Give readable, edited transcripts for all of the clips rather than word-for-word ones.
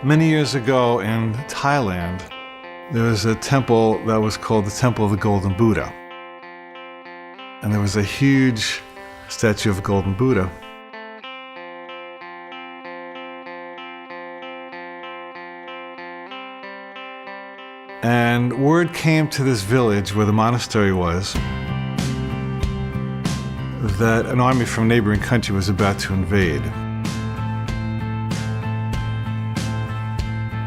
Many years ago in Thailand, there was a temple that was called the Temple of the Golden Buddha. And there was a huge statue of the Golden Buddha. And word came to this village where the monastery was that an army from a neighboring country was about to invade.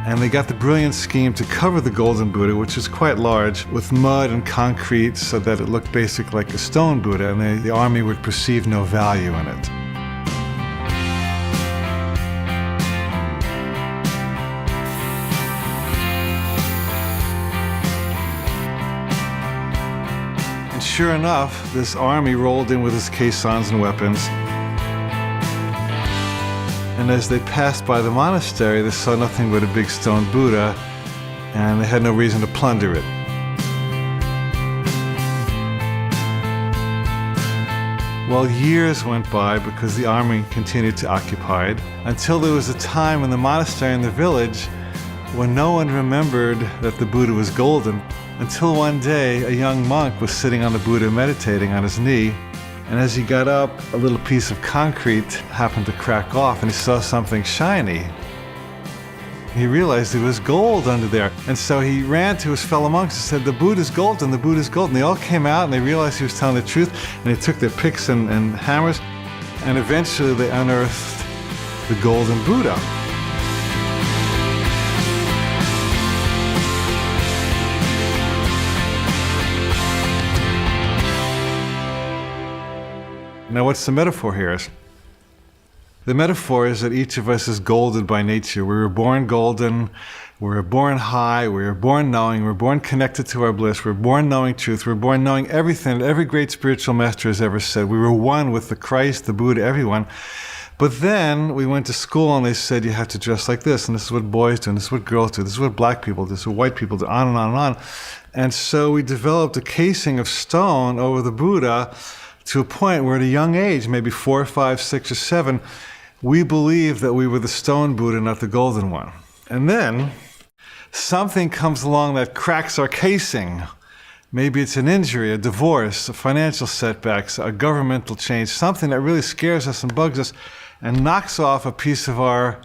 And they got the brilliant scheme to cover the Golden Buddha, which is quite large, with mud and concrete so that it looked basically like a stone Buddha, and the army would perceive no value in it. And sure enough, this army rolled in with its caissons and weapons. And as they passed by the monastery, they saw nothing but a big stone Buddha, and they had no reason to plunder it. Well, years went by because the army continued to occupy it, until there was a time in the monastery in the village when no one remembered that the Buddha was golden, until one day a young monk was sitting on the Buddha meditating on his knee. And as he got up, a little piece of concrete happened to crack off, and he saw something shiny. He realized there was gold under there. And so he ran to his fellow monks and said, "The Buddha's golden, the Buddha's golden." They all came out and they realized he was telling the truth, and they took their picks and hammers, and eventually they unearthed the golden Buddha. Now, what's the metaphor here? The metaphor is that each of us is golden by nature. We were born golden, we were born high, we were born knowing, we were born connected to our bliss, we were born knowing truth, we were born knowing everything that every great spiritual master has ever said. We were one with the Christ, the Buddha, everyone. But then we went to school and they said you have to dress like this, and this is what boys do, and this is what girls do, this is what black people do, this is what white people do, on and on and on. And so we developed a casing of stone over the Buddha, to a point where at a young age, maybe 4, 5, 6, or 7, we believed that we were the stone Buddha, not the golden one. And then something comes along that cracks our casing. Maybe it's an injury, a divorce, a financial setback, a governmental change, something that really scares us and bugs us and knocks off a piece of our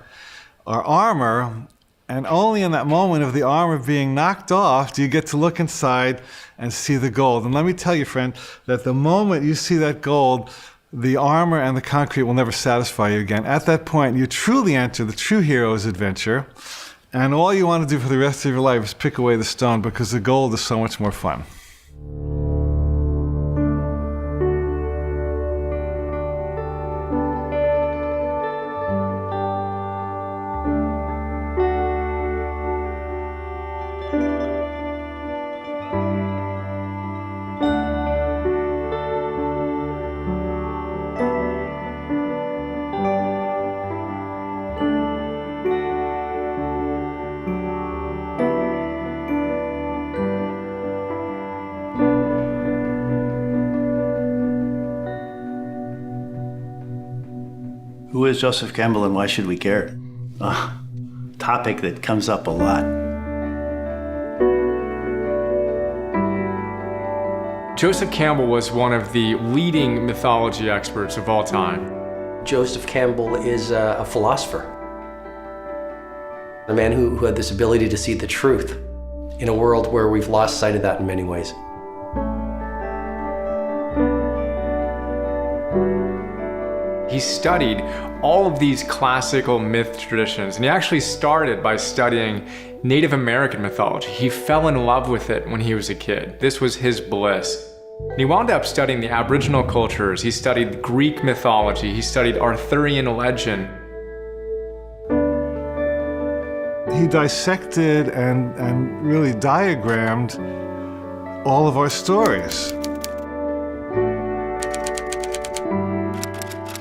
armor. And only in that moment of the armor being knocked off do you get to look inside and see the gold. And let me tell you, friend, that the moment you see that gold, the armor and the concrete will never satisfy you again. At that point, you truly enter the true hero's adventure, and all you want to do for the rest of your life is pick away the stone, because the gold is so much more fun. Who is Joseph Campbell and why should we care? Topic that comes up a lot. Joseph Campbell was one of the leading mythology experts of all time. Joseph Campbell is a philosopher, a man who had this ability to see the truth in a world where we've lost sight of that in many ways. He studied all of these classical myth traditions, and he actually started by studying Native American mythology. He fell in love with it when he was a kid. This was his bliss. And he wound up studying the Aboriginal cultures. He studied Greek mythology. He studied Arthurian legend. He dissected and really diagrammed all of our stories.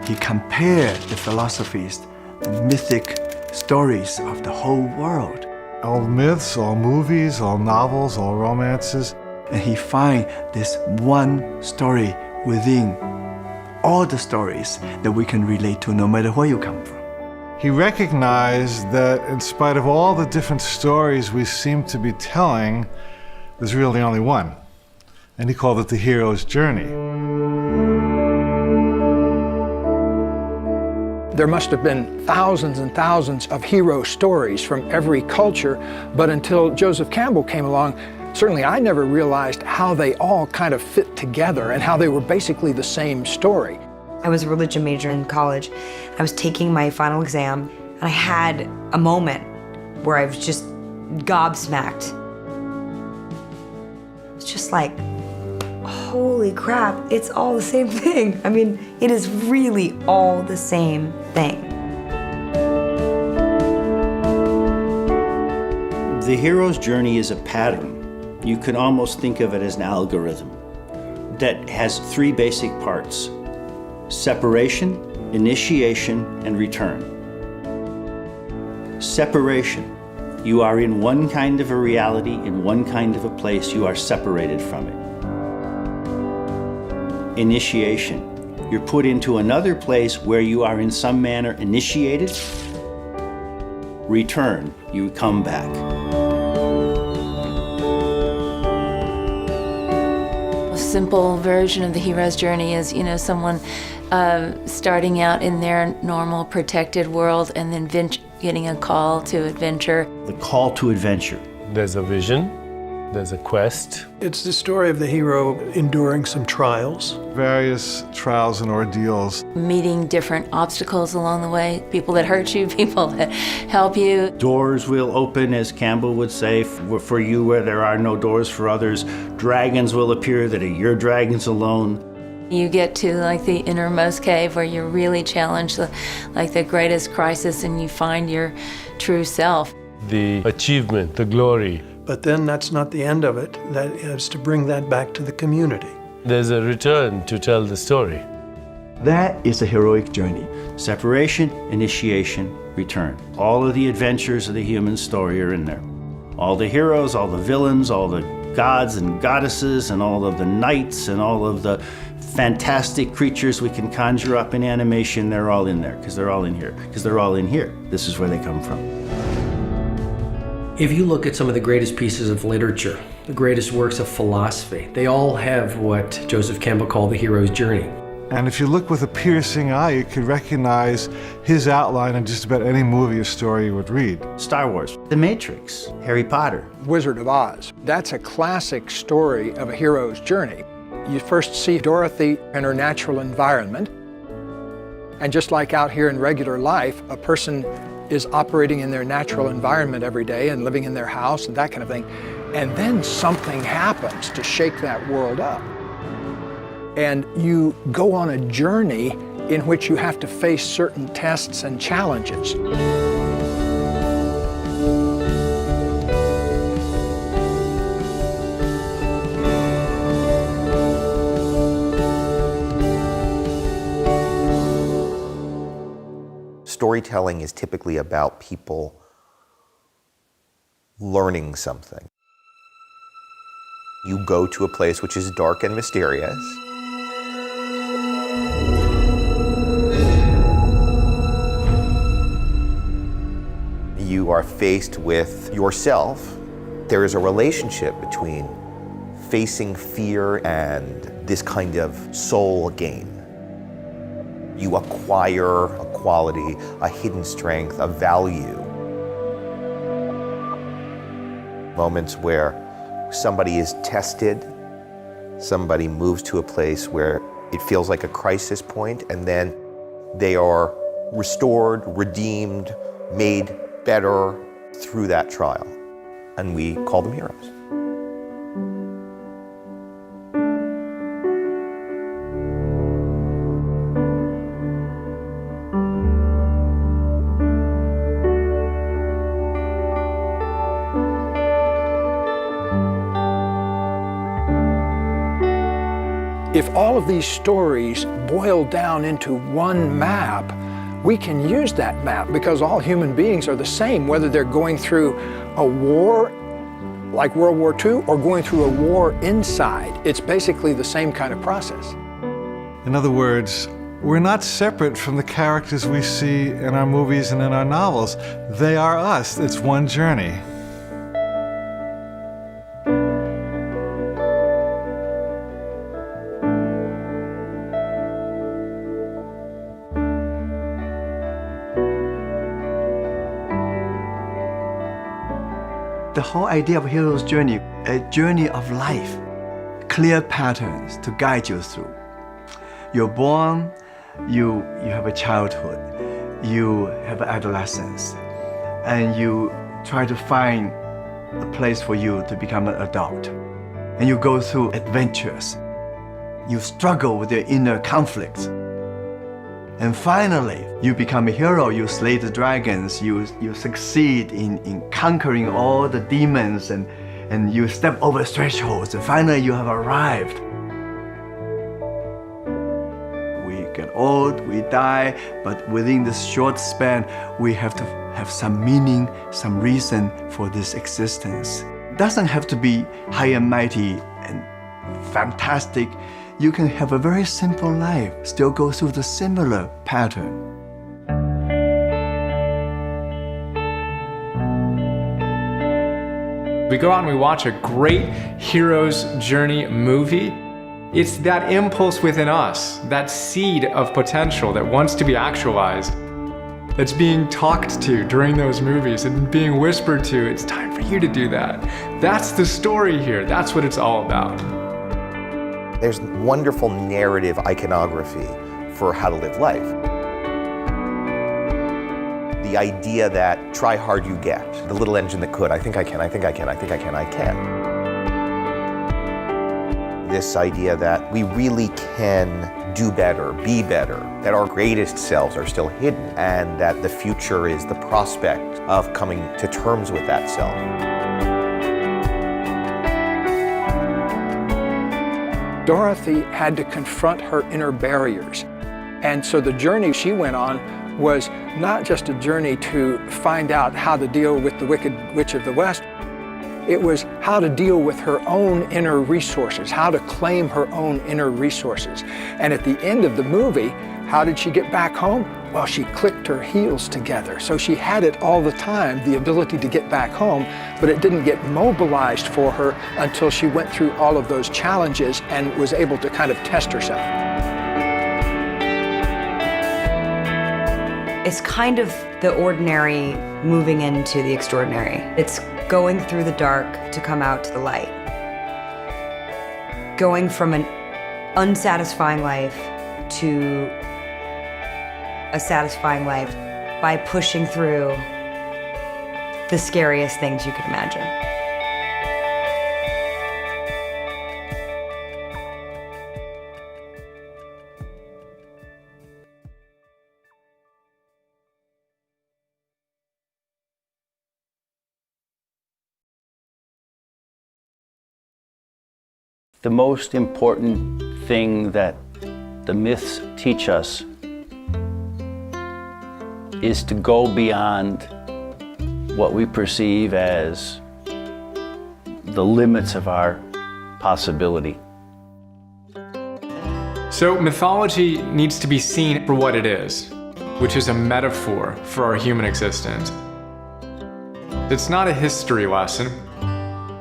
He compared the philosophies, the mythic stories of the whole world. All myths, all movies, all novels, all romances. And he find this one story within all the stories that we can relate to no matter where you come from. he recognized that in spite of all the different stories we seem to be telling, there's really only one. And he called it the hero's journey. There must have been thousands and thousands of hero stories from every culture, but until Joseph Campbell came along, certainly I never realized how they all kind of fit together and how they were basically the same story. I was a religion major in college. I was taking my final exam, and I had a moment where I was just gobsmacked. It's just like, holy crap, it's all the same thing. I mean, it is really all the same thing. The hero's journey is a pattern. You can almost think of it as an algorithm that has three basic parts: separation, initiation, and return. Separation. You are in one kind of a reality, in one kind of a place, you are separated from it. Initiation. You're put into another place where you are in some manner initiated. Return. You come back. A simple version of the hero's journey is, someone starting out in their normal protected world and then getting a call to adventure. The call to adventure. There's a vision, there's a quest. It's the story of the hero enduring some trials. Various trials and ordeals. Meeting different obstacles along the way, people that hurt you, people that help you. Doors will open, as Campbell would say, for you where there are no doors for others. Dragons will appear that are your dragons alone. You get to like the innermost cave where you're really challenged, like the greatest crisis, and you find your true self. The achievement, the glory. But then that's not the end of it. That is to bring that back to the community. There's a return to tell the story. That is a heroic journey. Separation, initiation, return. All of the adventures of the human story are in there. All the heroes, all the villains, all the gods and goddesses, and all of the knights, and all of the fantastic creatures we can conjure up in animation, they're all in there, because they're all in here. Because they're all in here. This is where they come from. If you look at some of the greatest pieces of literature, the greatest works of philosophy, they all have what Joseph Campbell called the hero's journey. And if you look with a piercing eye, you could recognize his outline in just about any movie or story you would read. Star Wars, The Matrix, Harry Potter. Wizard of Oz. That's a classic story of a hero's journey. You first see Dorothy in her natural environment, and just like out here in regular life, a person is operating in their natural environment every day and living in their house and that kind of thing. And then something happens to shake that world up. And you go on a journey in which you have to face certain tests and challenges. Storytelling is typically about people learning something. You go to a place which is dark and mysterious. You are faced with yourself. There is a relationship between facing fear and this kind of soul game. You acquire a quality, a hidden strength, a value. Moments where somebody is tested, somebody moves to a place where it feels like a crisis point, and then they are restored, redeemed, made better through that trial. And we call them heroes. If all of these stories boil down into one map, we can use that map because all human beings are the same, whether they're going through a war like World War II or going through a war inside. It's basically the same kind of process. In other words, We're not separate from the characters we see in our movies and in our novels. They are us. It's one journey. The whole idea of hero's journey, a journey of life, clear patterns to guide you through. You're born, you have a childhood, you have adolescence, and you try to find a place for you to become an adult. And you go through adventures. You struggle with your inner conflicts. And finally, you become a hero. You slay the dragons. You succeed in conquering all the demons, and you step over thresholds. And finally, you have arrived. We get old, we die, but within this short span, we have to have some meaning, some reason for this existence. It doesn't have to be high and mighty and fantastic. You can have a very simple life, still go through the similar pattern. We go out and we watch a great hero's journey movie. It's that impulse within us, that seed of potential that wants to be actualized, that's being talked to during those movies and being whispered to, it's time for you to do that. That's the story here. That's what it's all about. There's wonderful narrative iconography for how to live life. The idea that try hard you get, the little engine that could, I think I can, I think I can, I think I can, I can. This idea that we really can do better, be better, that our greatest selves are still hidden, and that the future is the prospect of coming to terms with that self. Dorothy had to confront her inner barriers. And so the journey she went on was not just a journey to find out how to deal with the Wicked Witch of the West. It was how to deal with her own inner resources, how to claim her own inner resources. And at the end of the movie, how did she get back home? Well, she clicked her heels together. So she had it all the time, the ability to get back home, but it didn't get mobilized for her until she went through all of those challenges and was able to kind of test herself. It's kind of the ordinary moving into the extraordinary. It's going through the dark to come out to the light. Going from an unsatisfying life to a satisfying life by pushing through the scariest things you could imagine. The most important thing that the myths teach us is to go beyond what we perceive as the limits of our possibility. So mythology needs to be seen for what it is, which is a metaphor for our human existence. It's not a history lesson.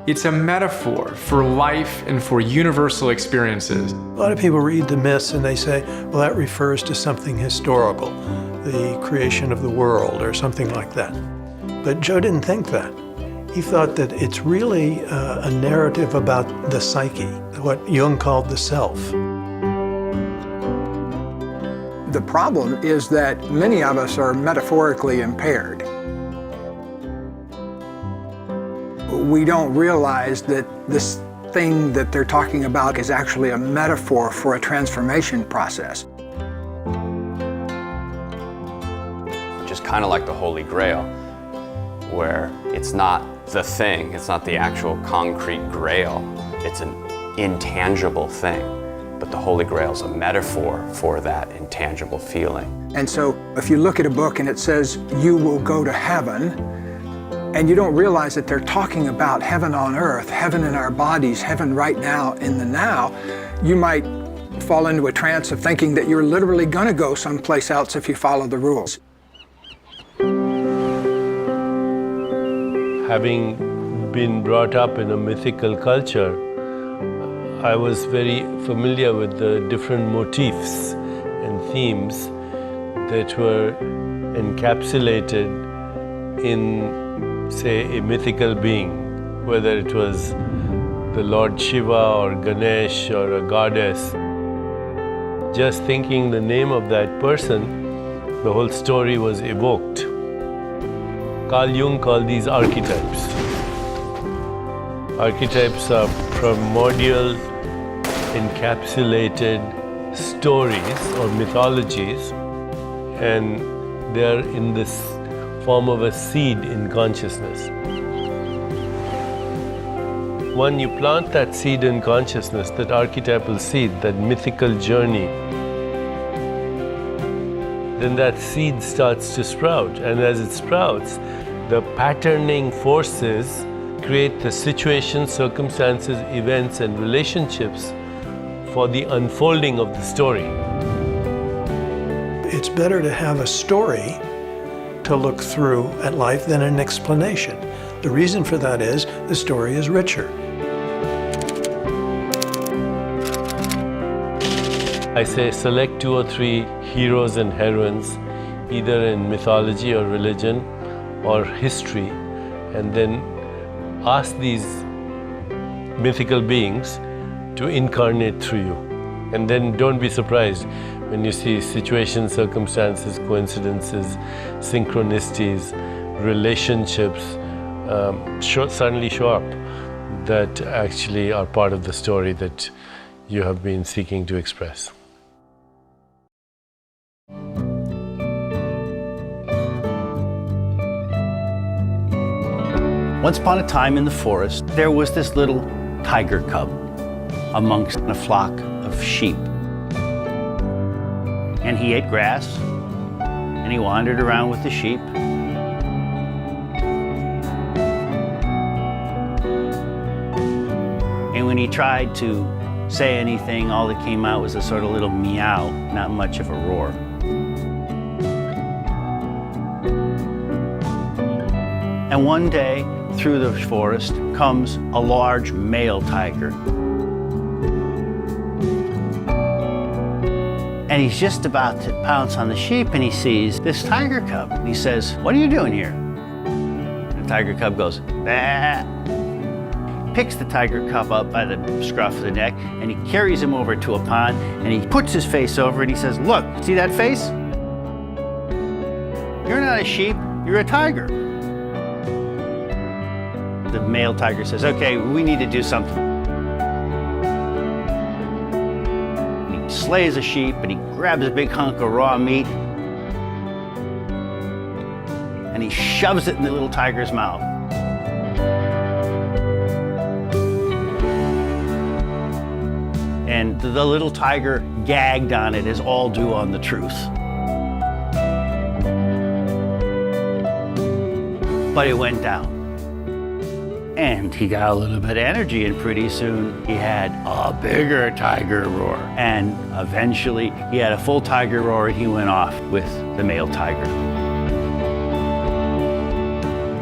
It's a metaphor for life and for universal experiences. A lot of people read the myths and they say, well, that refers to something historical, the creation of the world or something like that. But Joe didn't think that. He thought that it's really a narrative about the psyche, what Jung called the self. The problem is that many of us are metaphorically impaired. We don't realize that this thing that they're talking about is actually a metaphor for a transformation process. Just kind of like the Holy Grail, where it's not the thing, it's not the actual concrete grail, it's an intangible thing. But the Holy Grail is a metaphor for that intangible feeling. And so if you look at a book and it says, you will go to heaven, and you don't realize that they're talking about heaven on earth, heaven in our bodies, heaven right now in the now, you might fall into a trance of thinking that you're literally going to go someplace else if you follow the rules. Having been brought up in a mythical culture, I was very familiar with the different motifs and themes that were encapsulated in, say, a mythical being, whether it was the Lord Shiva or Ganesh or a goddess. Just thinking the name of that person, the whole story was evoked. Carl Jung called these archetypes. Archetypes are primordial, encapsulated stories or mythologies, and they are in this form of a seed in consciousness. When you plant that seed in consciousness, that archetypal seed, that mythical journey, then that seed starts to sprout. And as it sprouts, the patterning forces create the situations, circumstances, events, and relationships for the unfolding of the story. It's better to have a story to look through at life than an explanation. The reason for that is the story is richer. I say select 2 or 3 heroes and heroines, either in mythology or religion or history, and then ask these mythical beings to incarnate through you. And then don't be surprised when you see situations, circumstances, coincidences, synchronicities, relationships suddenly show up that actually are part of the story that you have been seeking to express. Once upon a time in the forest, there was this little tiger cub amongst a flock of sheep. And he ate grass, and he wandered around with the sheep. And when he tried to say anything, all that came out was a sort of little meow, not much of a roar. And one day, through the forest comes a large male tiger. And he's just about to pounce on the sheep, and he sees this tiger cub. And he says, "What are you doing here?" The tiger cub goes, "Bah." Picks the tiger cub up by the scruff of the neck, and he carries him over to a pond, and he puts his face over, and he says, "Look, see that face? You're not a sheep, you're a tiger." The male tiger says, "Okay, we need to do something." He slays a sheep, and he grabs a big hunk of raw meat, and he shoves it in the little tiger's mouth. And the little tiger gagged on it, as all do on the truth. But it went down. And he got a little bit of energy, and pretty soon he had a bigger tiger roar. And eventually he had a full tiger roar, and he went off with the male tiger.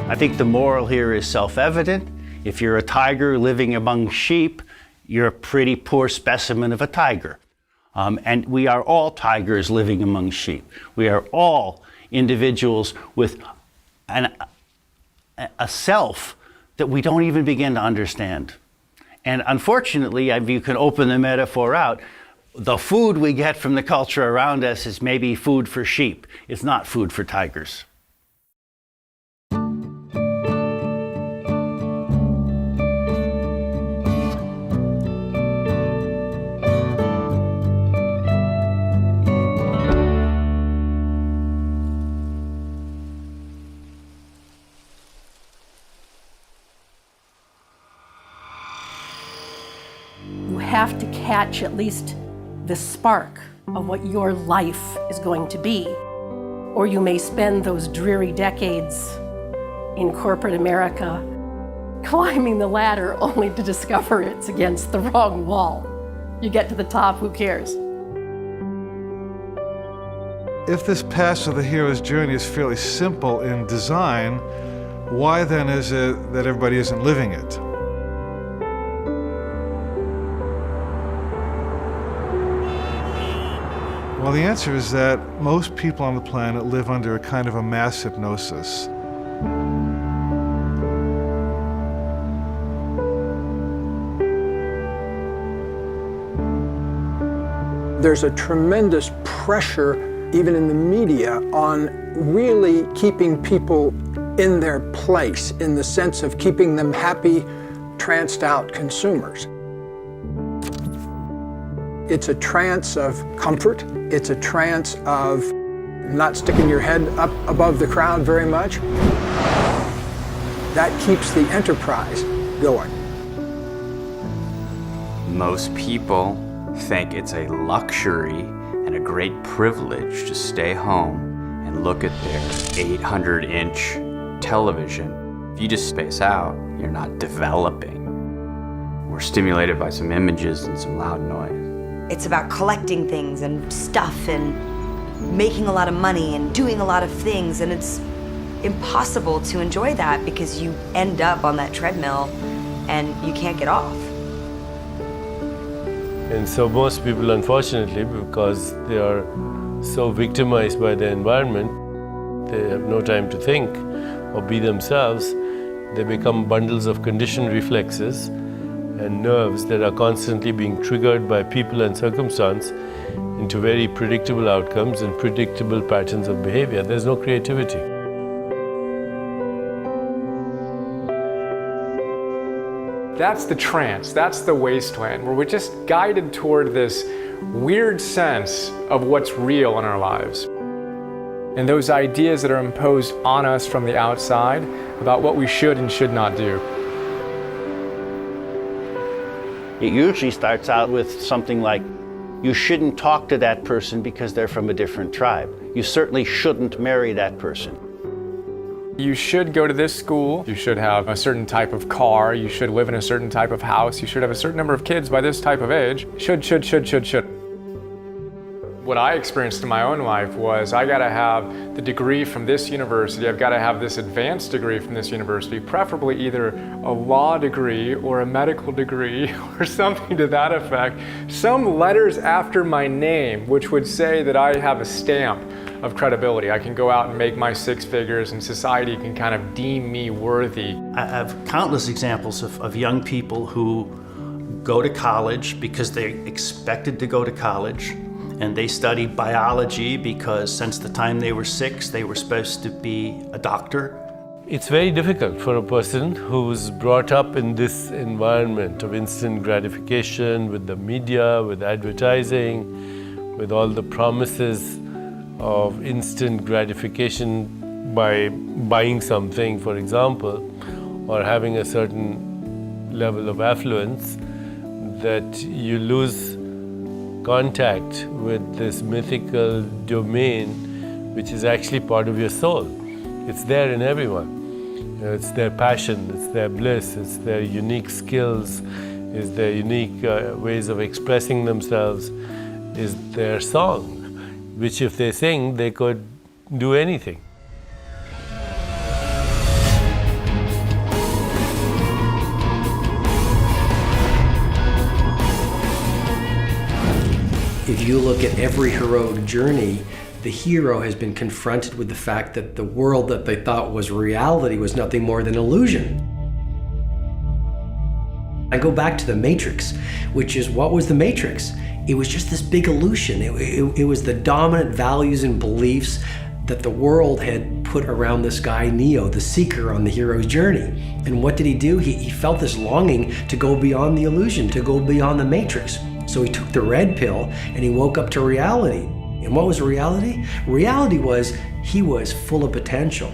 I think the moral here is self-evident. If you're a tiger living among sheep, you're a pretty poor specimen of a tiger. And we are all tigers living among sheep. We are all individuals with a self that we don't even begin to understand. And unfortunately, if you can open the metaphor out, the food we get from the culture around us is maybe food for sheep. It's not food for tigers. Have to catch at least the spark of what your life is going to be, or you may spend those dreary decades in corporate America climbing the ladder only to discover it's against the wrong wall. You get to the top, who cares? If this path of the hero's journey is fairly simple in design, why then is it that everybody isn't living it? Well, the answer is that most people on the planet live under a kind of a mass hypnosis. There's a tremendous pressure, even in the media, on really keeping people in their place, in the sense of keeping them happy, tranced out consumers. It's a trance of comfort. It's a trance of not sticking your head up above the crowd very much. That keeps the enterprise going. Most people think it's a luxury and a great privilege to stay home and look at their 800-inch television. If you just space out, you're not developing. We're stimulated by some images and some loud noise. It's about collecting things and stuff and making a lot of money and doing a lot of things, and it's impossible to enjoy that because you end up on that treadmill and you can't get off. And so most people, unfortunately, because they are so victimized by their environment, they have no time to think or be themselves. They become bundles of conditioned reflexes and nerves that are constantly being triggered by people and circumstance into very predictable outcomes and predictable patterns of behavior. There's no creativity. That's the trance, that's the wasteland, where we're just guided toward this weird sense of what's real in our lives. And those ideas that are imposed on us from the outside about what we should and should not do. It usually starts out with something like, you shouldn't talk to that person because they're from a different tribe. You certainly shouldn't marry that person. You should go to this school, you should have a certain type of car, you should live in a certain type of house, you should have a certain number of kids by this type of age. Should. What I experienced in my own life was I gotta have the degree from this university, I've gotta have this advanced degree from this university, preferably either a law degree or a medical degree or something to that effect. Some letters after my name which would say that I have a stamp of credibility. I can go out and make my 6 figures and society can kind of deem me worthy. I have countless examples of young people who go to college because they're expected to go to college, and they study biology because since the time they were 6, they were supposed to be a doctor. It's very difficult for a person who's brought up in this environment of instant gratification, with the media, with advertising, with all the promises of instant gratification by buying something, for example, or having a certain level of affluence, that you lose contact with this mythical domain, which is actually part of your soul. It's there in everyone. It's their passion, it's their bliss, it's their unique skills, it's their unique ways of expressing themselves, is their song, which if they sing, they could do anything. If you look at every heroic journey, the hero has been confronted with the fact that the world that they thought was reality was nothing more than illusion. I go back to the Matrix, which is, what was the Matrix? It was just this big illusion. It was the dominant values and beliefs that the world had put around this guy, Neo, the seeker on the hero's journey. And what did he do? He felt this longing to go beyond the illusion, to go beyond the Matrix. So he took the red pill and he woke up to reality. And what was reality? Reality was he was full of potential.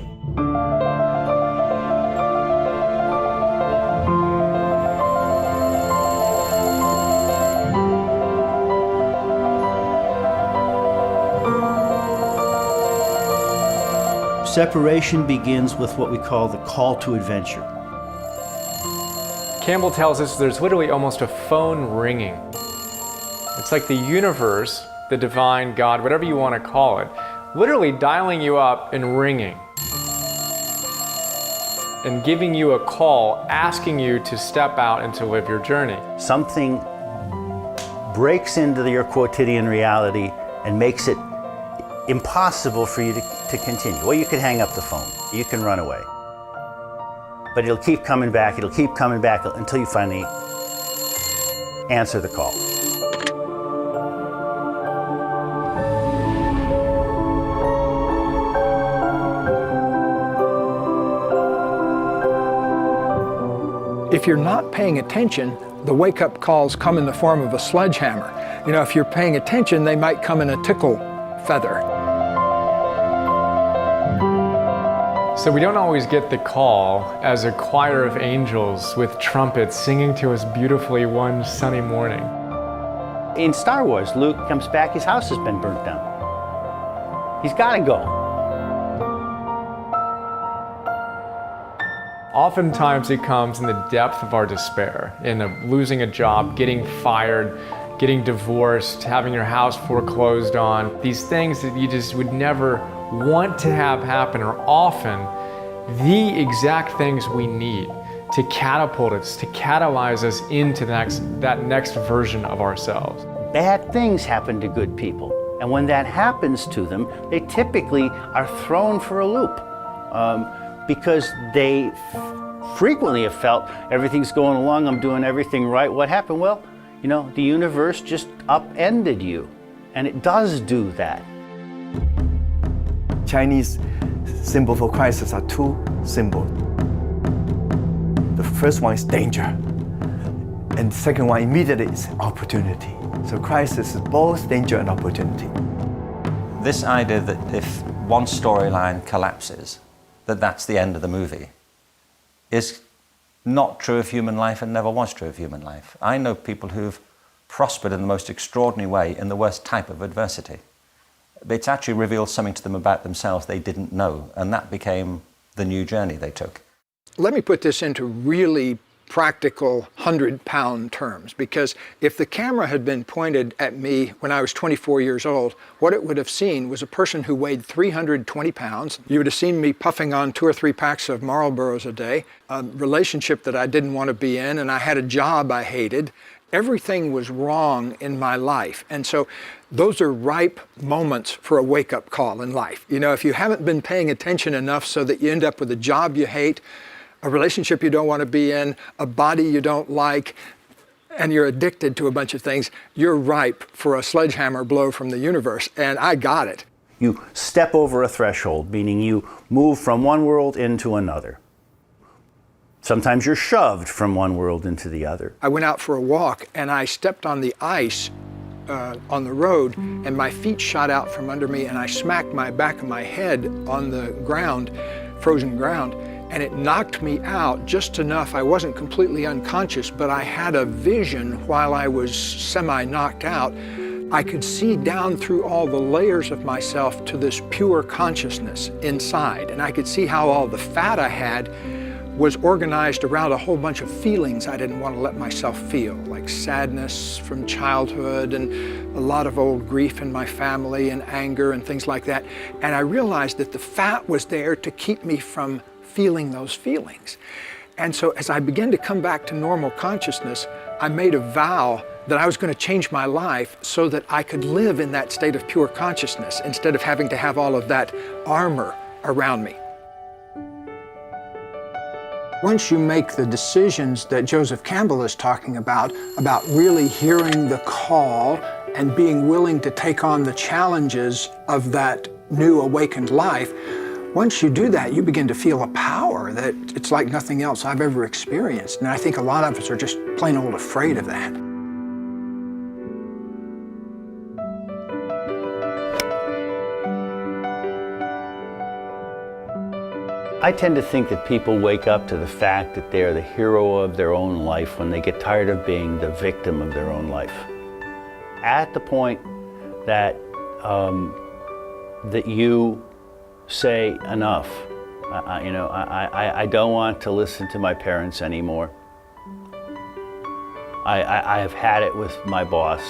Separation begins with what we call the call to adventure. Campbell tells us there's literally almost a phone ringing. It's like the universe, the divine God, whatever you want to call it, literally dialing you up and ringing and giving you a call, asking you to step out and to live your journey. Something breaks into your quotidian reality and makes it impossible for you to continue. Well, you can hang up the phone, you can run away, but it'll keep coming back until you finally answer the call. If you're not paying attention, the wake-up calls come in the form of a sledgehammer. You know, if you're paying attention, they might come in a tickle feather. So we don't always get the call as a choir of angels with trumpets singing to us beautifully one sunny morning. In Star Wars, Luke comes back, his house has been burnt down. He's got to go. Oftentimes it comes in the depth of our despair, in losing a job, getting fired, getting divorced, having your house foreclosed on. These things that you just would never want to have happen are often the exact things we need to catapult us, to catalyze us into that next version of ourselves. Bad things happen to good people, and when that happens to them, they typically are thrown for a loop. Because they frequently have felt everything's going along, I'm doing everything right. What happened? Well, you know, the universe just upended you, and it does do that. Chinese symbol for crisis are two symbols. The first one is danger, and the second one immediately is opportunity. So crisis is both danger and opportunity. This idea that if one storyline collapses, that's the end of the movie, is not true of human life and never was true of human life. I know people who've prospered in the most extraordinary way in the worst type of adversity. It's actually revealed something to them about themselves they didn't know, and that became the new journey they took. Let me put this into really practical 100-pound terms, because if the camera had been pointed at me when I was 24 years old, what it would have seen was a person who weighed 320 pounds. You would have seen me puffing on 2 or 3 packs of Marlboros a day, a relationship that I didn't want to be in, and I had a job I hated. Everything was wrong in my life. And so those are ripe moments for a wake-up call in life. You know, if you haven't been paying attention enough so that you end up with a job you hate, a relationship you don't want to be in, a body you don't like, and you're addicted to a bunch of things, you're ripe for a sledgehammer blow from the universe, and I got it. You step over a threshold, meaning you move from one world into another. Sometimes you're shoved from one world into the other. I went out for a walk, and I stepped on the ice on the road, and my feet shot out from under me, and I smacked my back of my head on the ground, frozen ground, and it knocked me out just enough. I wasn't completely unconscious, but I had a vision while I was semi-knocked out. I could see down through all the layers of myself to this pure consciousness inside, and I could see how all the fat I had was organized around a whole bunch of feelings I didn't want to let myself feel, like sadness from childhood and a lot of old grief in my family and anger and things like that. And I realized that the fat was there to keep me from feeling those feelings. And so as I began to come back to normal consciousness, I made a vow that I was going to change my life so that I could live in that state of pure consciousness instead of having to have all of that armor around me. Once you make the decisions that Joseph Campbell is talking about really hearing the call and being willing to take on the challenges of that new awakened life, once you do that, you begin to feel a power that it's like nothing else I've ever experienced. And I think a lot of us are just plain old afraid of that. I tend to think that people wake up to the fact that they're the hero of their own life when they get tired of being the victim of their own life. At the point that that you say enough, I don't want to listen to my parents anymore. I have had it with my boss.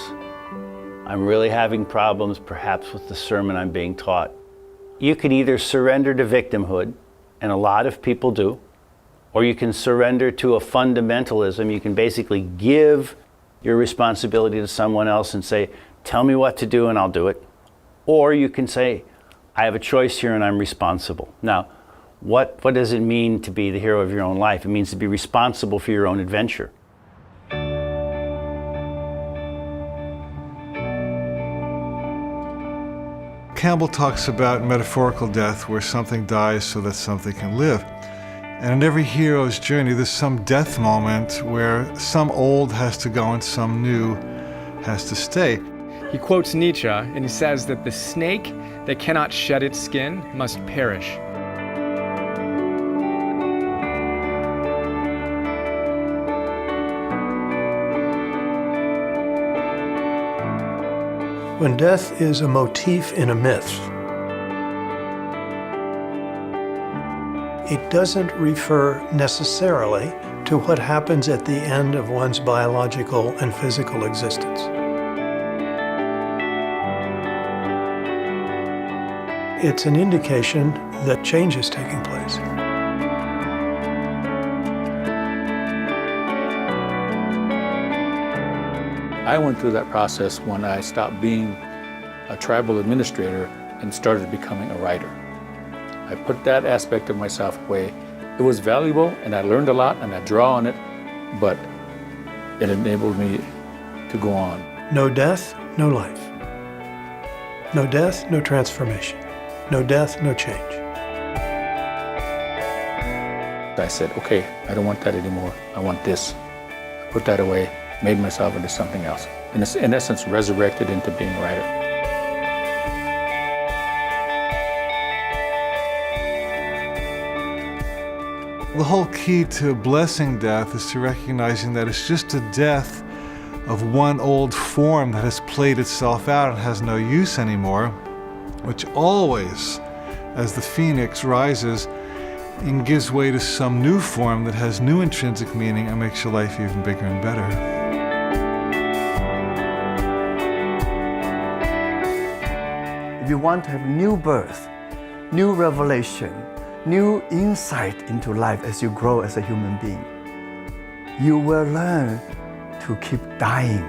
I'm really having problems perhaps with the sermon I'm being taught. You can either surrender to victimhood, and a lot of people do, or you can surrender to a fundamentalism. You can basically give your responsibility to someone else and say, tell me what to do and I'll do it. Or you can say, I have a choice here and I'm responsible. Now, what does it mean to be the hero of your own life? It means to be responsible for your own adventure. Campbell talks about metaphorical death, where something dies so that something can live. And in every hero's journey, there's some death moment where some old has to go and some new has to stay. He quotes Nietzsche, and he says that the snake that cannot shed its skin must perish. When death is a motif in a myth, it doesn't refer necessarily to what happens at the end of one's biological and physical existence. It's an indication that change is taking place. I went through that process when I stopped being a tribal administrator and started becoming a writer. I put that aspect of myself away. It was valuable and I learned a lot and I draw on it, but it enabled me to go on. No death, no life. No death, no transformation. No death, no change. I said, okay, I don't want that anymore. I want this. I put that away, made myself into something else. In essence, resurrected into being a writer. The whole key to blessing death is to recognizing that it's just a death of one old form that has played itself out and has no use anymore, which always, as the phoenix rises, and gives way to some new form that has new intrinsic meaning and makes your life even bigger and better. If you want to have new birth, new revelation, new insight into life as you grow as a human being, you will learn to keep dying.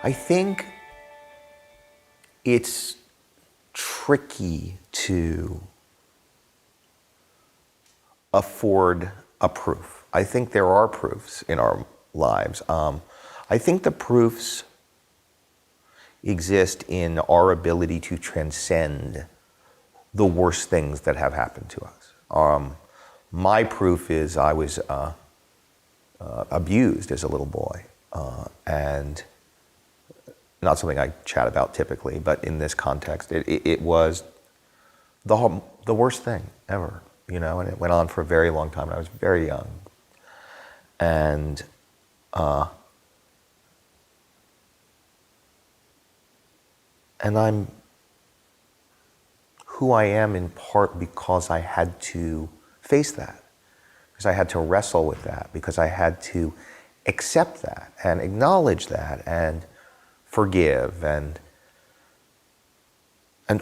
I think it's tricky to afford a proof. I think there are proofs in our lives. I think the proofs exist in our ability to transcend the worst things that have happened to us. My proof is I was abused as a little boy, and not something I chat about typically, but in this context, it was the worst thing ever, you know, and it went on for a very long time, and I was very young. And I'm who I am in part because I had to face that, because I had to wrestle with that, because I had to accept that and acknowledge that and forgive and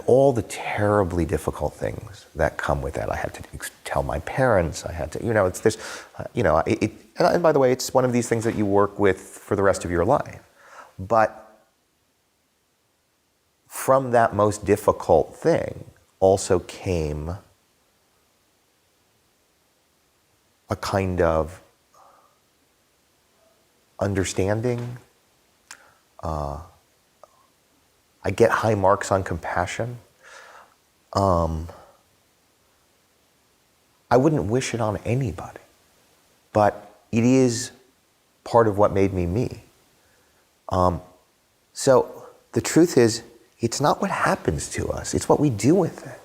all the terribly difficult things that come with that. I had to tell my parents. I had to, you know, it's this, you know, and by the way, it's one of these things that you work with for the rest of your life. But from that most difficult thing also came a kind of understanding. I get high marks on compassion. I wouldn't wish it on anybody, but it is part of what made me me. So the truth is, it's not what happens to us, it's what we do with it.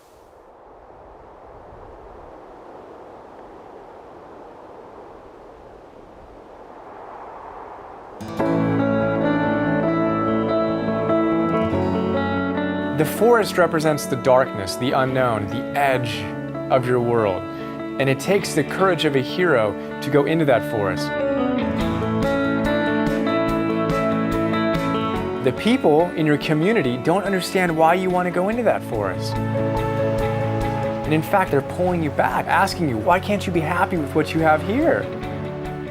The forest represents the darkness, the unknown, the edge of your world. And it takes the courage of a hero to go into that forest. The people in your community don't understand why you want to go into that forest. And in fact, they're pulling you back, asking you, why can't you be happy with what you have here?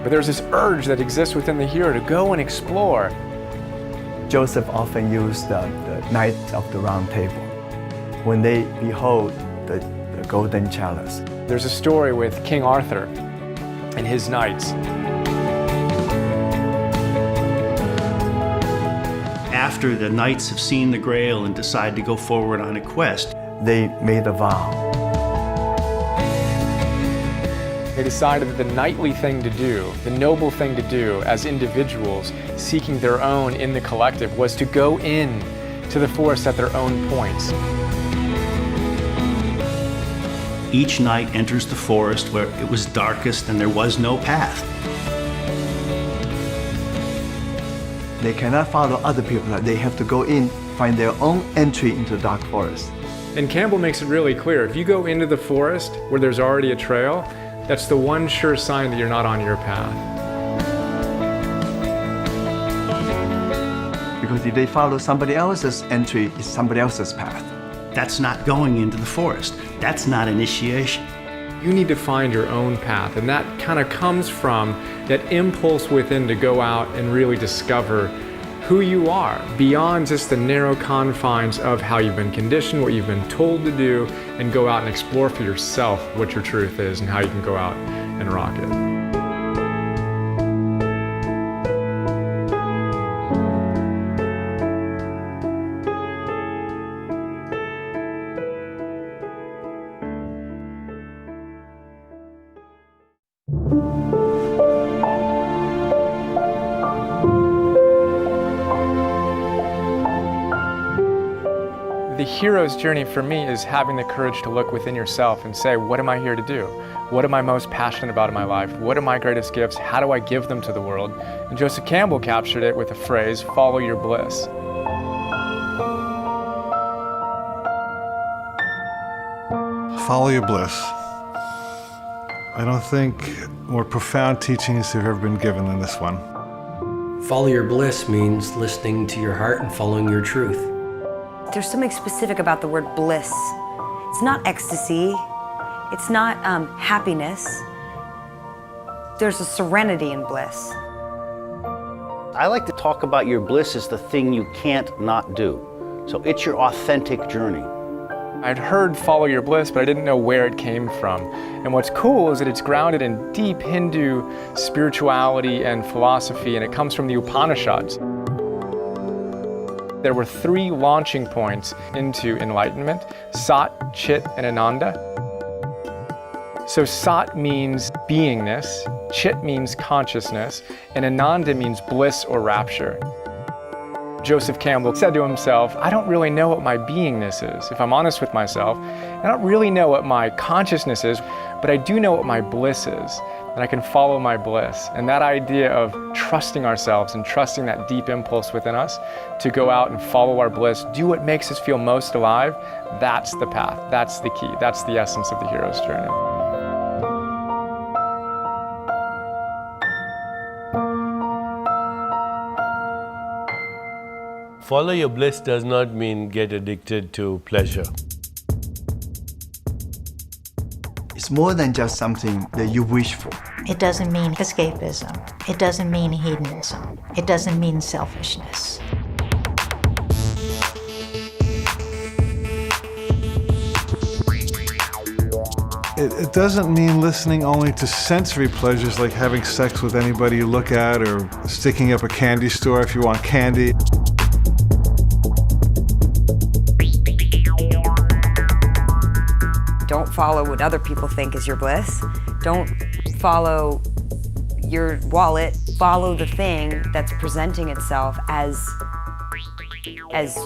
But there's this urge that exists within the hero to go and explore. Joseph often used the Knights of the Round Table when they behold the golden chalice. There's a story with King Arthur and his knights. After the knights have seen the Grail and decide to go forward on a quest, they made a vow. They decided that the knightly thing to do, the noble thing to do as individuals seeking their own in the collective, was to go in to the forest at their own points. each knight enters the forest where it was darkest and there was no path. They cannot follow other people. They have to go in, find their own entry into the dark forest. And Campbell makes it really clear, if you go into the forest where there's already a trail, that's the one sure sign that you're not on your path. Because if they follow somebody else's entry, it's somebody else's path. That's not going into the forest. That's not initiation. You need to find your own path, and that kind of comes from that impulse within to go out and really discover who you are, beyond just the narrow confines of how you've been conditioned, what you've been told to do, and go out and explore for yourself what your truth is and how you can go out and rock it. The hero's journey for me is having the courage to look within yourself and say, what am I here to do? What am I most passionate about in my life? What are my greatest gifts? How do I give them to the world? And Joseph Campbell captured it with the phrase, follow your bliss. Follow your bliss. I don't think more profound teachings have ever been given than this one. Follow your bliss means listening to your heart and following your truth. There's something specific about the word bliss. It's not ecstasy. It's not happiness. There's a serenity in bliss. I like to talk about your bliss as the thing you can't not do. So it's your authentic journey. I'd heard follow your bliss, but I didn't know where it came from. And what's cool is that it's grounded in deep Hindu spirituality and philosophy, and it comes from the Upanishads. There were 3 launching points into enlightenment: Sat, Chit, and Ananda. So Sat means beingness, Chit means consciousness, and Ananda means bliss or rapture. Joseph Campbell said to himself, I don't really know what my beingness is. If I'm honest with myself, I don't really know what my consciousness is, but I do know what my bliss is, and I can follow my bliss. And that idea of trusting ourselves and trusting that deep impulse within us to go out and follow our bliss, do what makes us feel most alive, that's the path, that's the key, that's the essence of the hero's journey. Follow your bliss does not mean get addicted to pleasure. It's more than just something that you wish for. It doesn't mean escapism. It doesn't mean hedonism. It doesn't mean selfishness. It doesn't mean listening only to sensory pleasures like having sex with anybody you look at or sticking up a candy store if you want candy. Don't follow what other people think is your bliss. Don't follow your wallet, follow the thing that's presenting itself as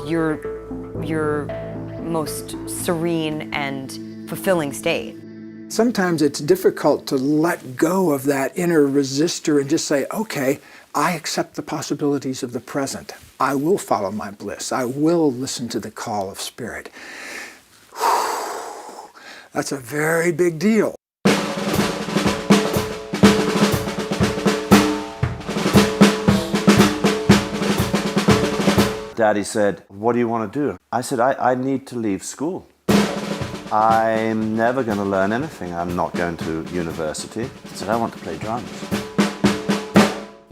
your most serene and fulfilling state. Sometimes it's difficult to let go of that inner resistor and just say, okay, I accept the possibilities of the present. I will follow my bliss. I will listen to the call of spirit. That's a very big deal. Daddy said, what do you want to do? I said, I need to leave school. I'm never going to learn anything. I'm not going to university. I said, I want to play drums.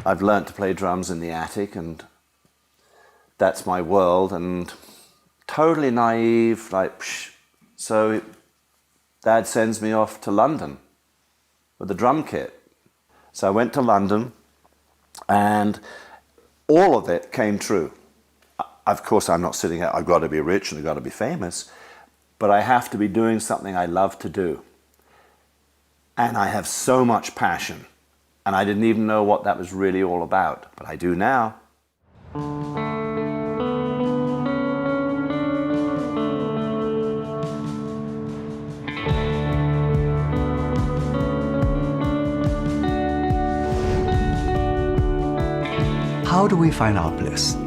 I've learned to play drums in the attic, and that's my world, and totally naive, like, psh. So Dad sends me off to London with a drum kit. So I went to London, and all of it came true. Of course, I'm not sitting here, I've got to be rich and I've got to be famous, but I have to be doing something I love to do. And I have so much passion, and I didn't even know what that was really all about, but I do now. How do we find our bliss?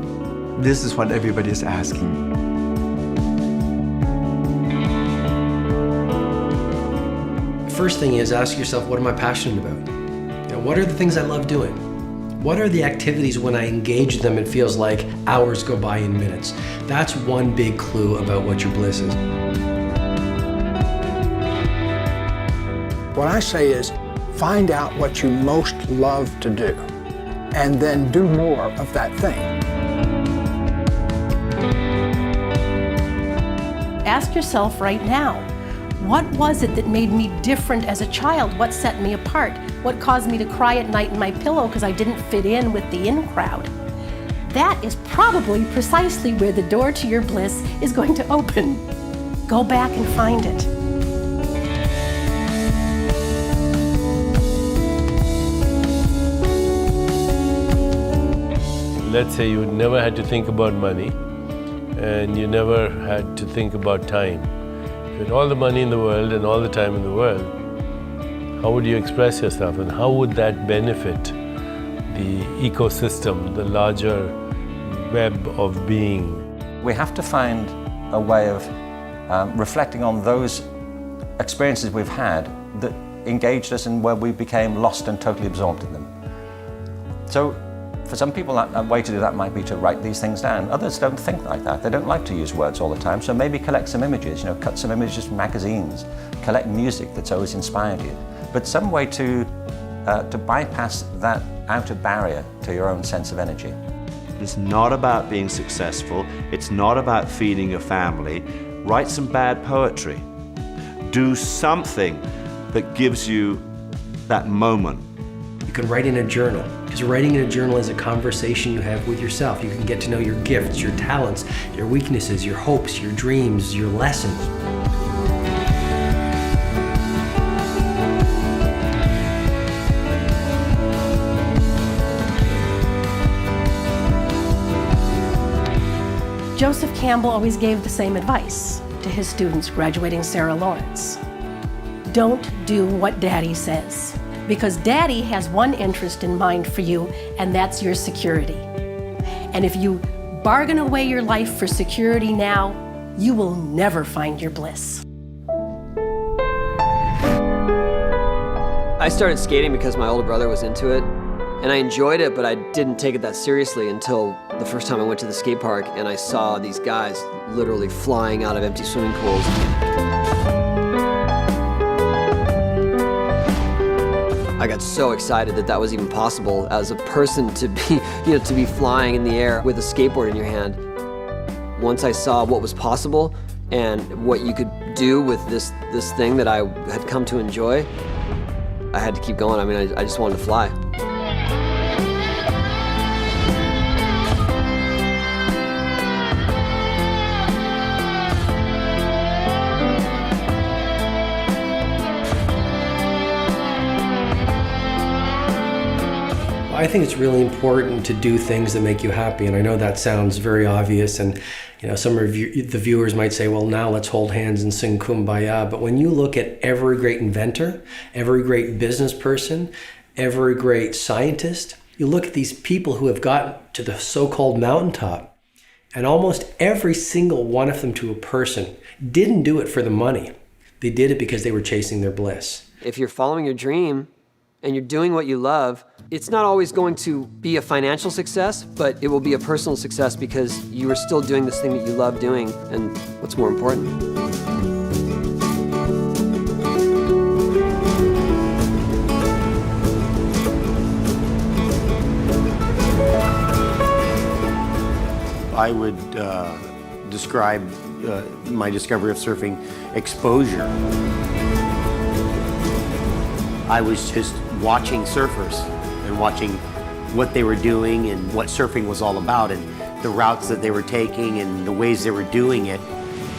This is what everybody is asking. First thing is, ask yourself, what am I passionate about? You know, what are the things I love doing? What are the activities when I engage them, it feels like hours go by in minutes? That's one big clue about what your bliss is. What I say is, find out what you most love to do, and then do more of that thing. Ask yourself right now, what was it that made me different as a child? What set me apart? What caused me to cry at night in my pillow because I didn't fit in with the in crowd? That is probably precisely where the door to your bliss is going to open. Go back and find it. Let's say you never had to think about money, and you never had to think about time. If you had all the money in the world and all the time in the world, how would you express yourself, and how would that benefit the ecosystem, the larger web of being? We have to find a way of reflecting on those experiences we've had that engaged us and where we became lost and totally absorbed in them. So for some people, a way to do that might be to write these things down. Others don't think like that. They don't like to use words all the time. So maybe collect some images, cut some images from magazines, collect music that's always inspired you. But some way to bypass that outer barrier to your own sense of energy. It's not about being successful. It's not about feeding your family. Write some bad poetry. Do something that gives you that moment. You can write in a journal, because writing in a journal is a conversation you have with yourself. You can get to know your gifts, your talents, your weaknesses, your hopes, your dreams, your lessons. Joseph Campbell always gave the same advice to his students graduating Sarah Lawrence. Don't do what Daddy says, because Daddy has one interest in mind for you, and that's your security. And if you bargain away your life for security now, you will never find your bliss. I started skating because my older brother was into it, and I enjoyed it, but I didn't take it that seriously until the first time I went to the skate park and I saw these guys literally flying out of empty swimming pools. I got so excited that that was even possible as a person to be, to be flying in the air with a skateboard in your hand. Once I saw what was possible and what you could do with this thing that I had come to enjoy, I had to keep going. I mean, I just wanted to fly. I think it's really important to do things that make you happy, and I know that sounds very obvious, and some of the viewers might say, well, now let's hold hands and sing Kumbaya. But when you look at every great inventor, every great business person, every great scientist, you look at these people who have gotten to the so-called mountaintop, and almost every single one of them to a person didn't do it for the money. They did it because they were chasing their bliss. If you're following your dream and you're doing what you love, it's not always going to be a financial success, but it will be a personal success because you are still doing this thing that you love doing, and what's more important. I would describe my discovery of surfing exposure. I was just watching surfers and watching what they were doing and what surfing was all about and the routes that they were taking and the ways they were doing it.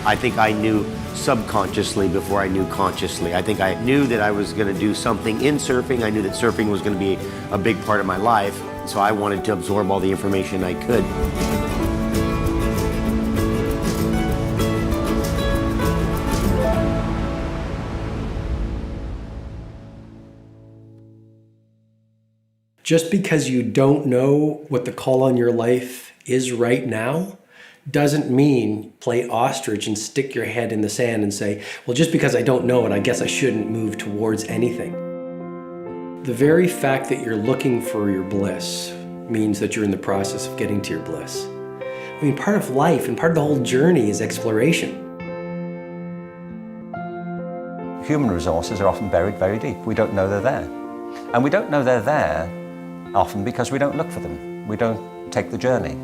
I think I knew subconsciously before I knew consciously. I think I knew that I was going to do something in surfing. I knew that surfing was going to be a big part of my life, so I wanted to absorb all the information I could. Just because you don't know what the call on your life is right now doesn't mean play ostrich and stick your head in the sand and say, well, just because I don't know it, I guess I shouldn't move towards anything. The very fact that you're looking for your bliss means that you're in the process of getting to your bliss. I mean, part of life and part of the whole journey is exploration. Human resources are often buried very deep. We don't know they're there. And we don't know they're there often because we don't look for them. We don't take the journey.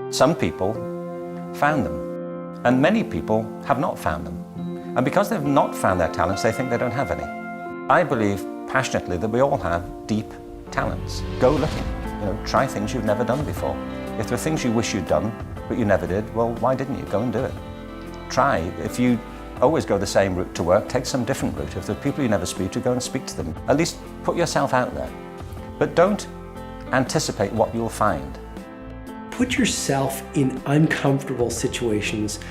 Some people found them, and many people have not found them. And because they've not found their talents, they think they don't have any. I believe passionately that we all have deep talents. Go looking. Try things you've never done before. If there are things you wish you'd done, but you never did, well, why didn't you? Go and do it. Try. If you always go the same route to work, take some different route. If there are people you never speak to, go and speak to them. At least put yourself out there. But don't anticipate what you'll find. Put yourself in uncomfortable situations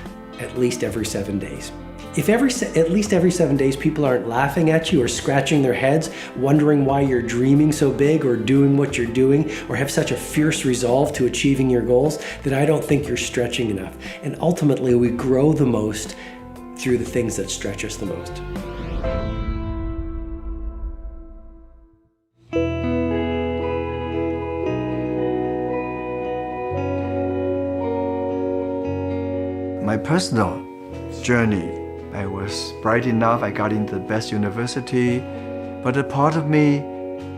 at least every 7 days. If at least every 7 days people aren't laughing at you or scratching their heads, wondering why you're dreaming so big or doing what you're doing or have such a fierce resolve to achieving your goals, then I don't think you're stretching enough. And ultimately, we grow the most through the things that stretch us the most. My personal journey, I was bright enough, I got into the best university, but a part of me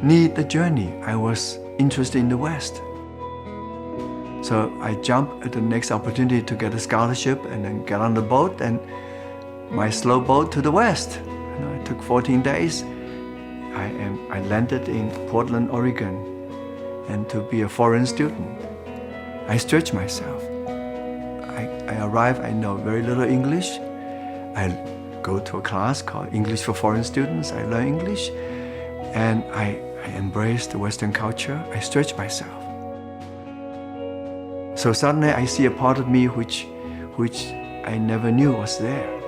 need the journey. I was interested in the West. So I jumped at the next opportunity to get a scholarship and then get on the boat and my slow boat to the West. It took 14 days. I landed in Portland, Oregon, and to be a foreign student, I stretched myself. I arrived, I know very little English. I go to a class called English for Foreign Students. I learn English, and I embrace the Western culture. I stretch myself. So suddenly I see a part of me which I never knew was there.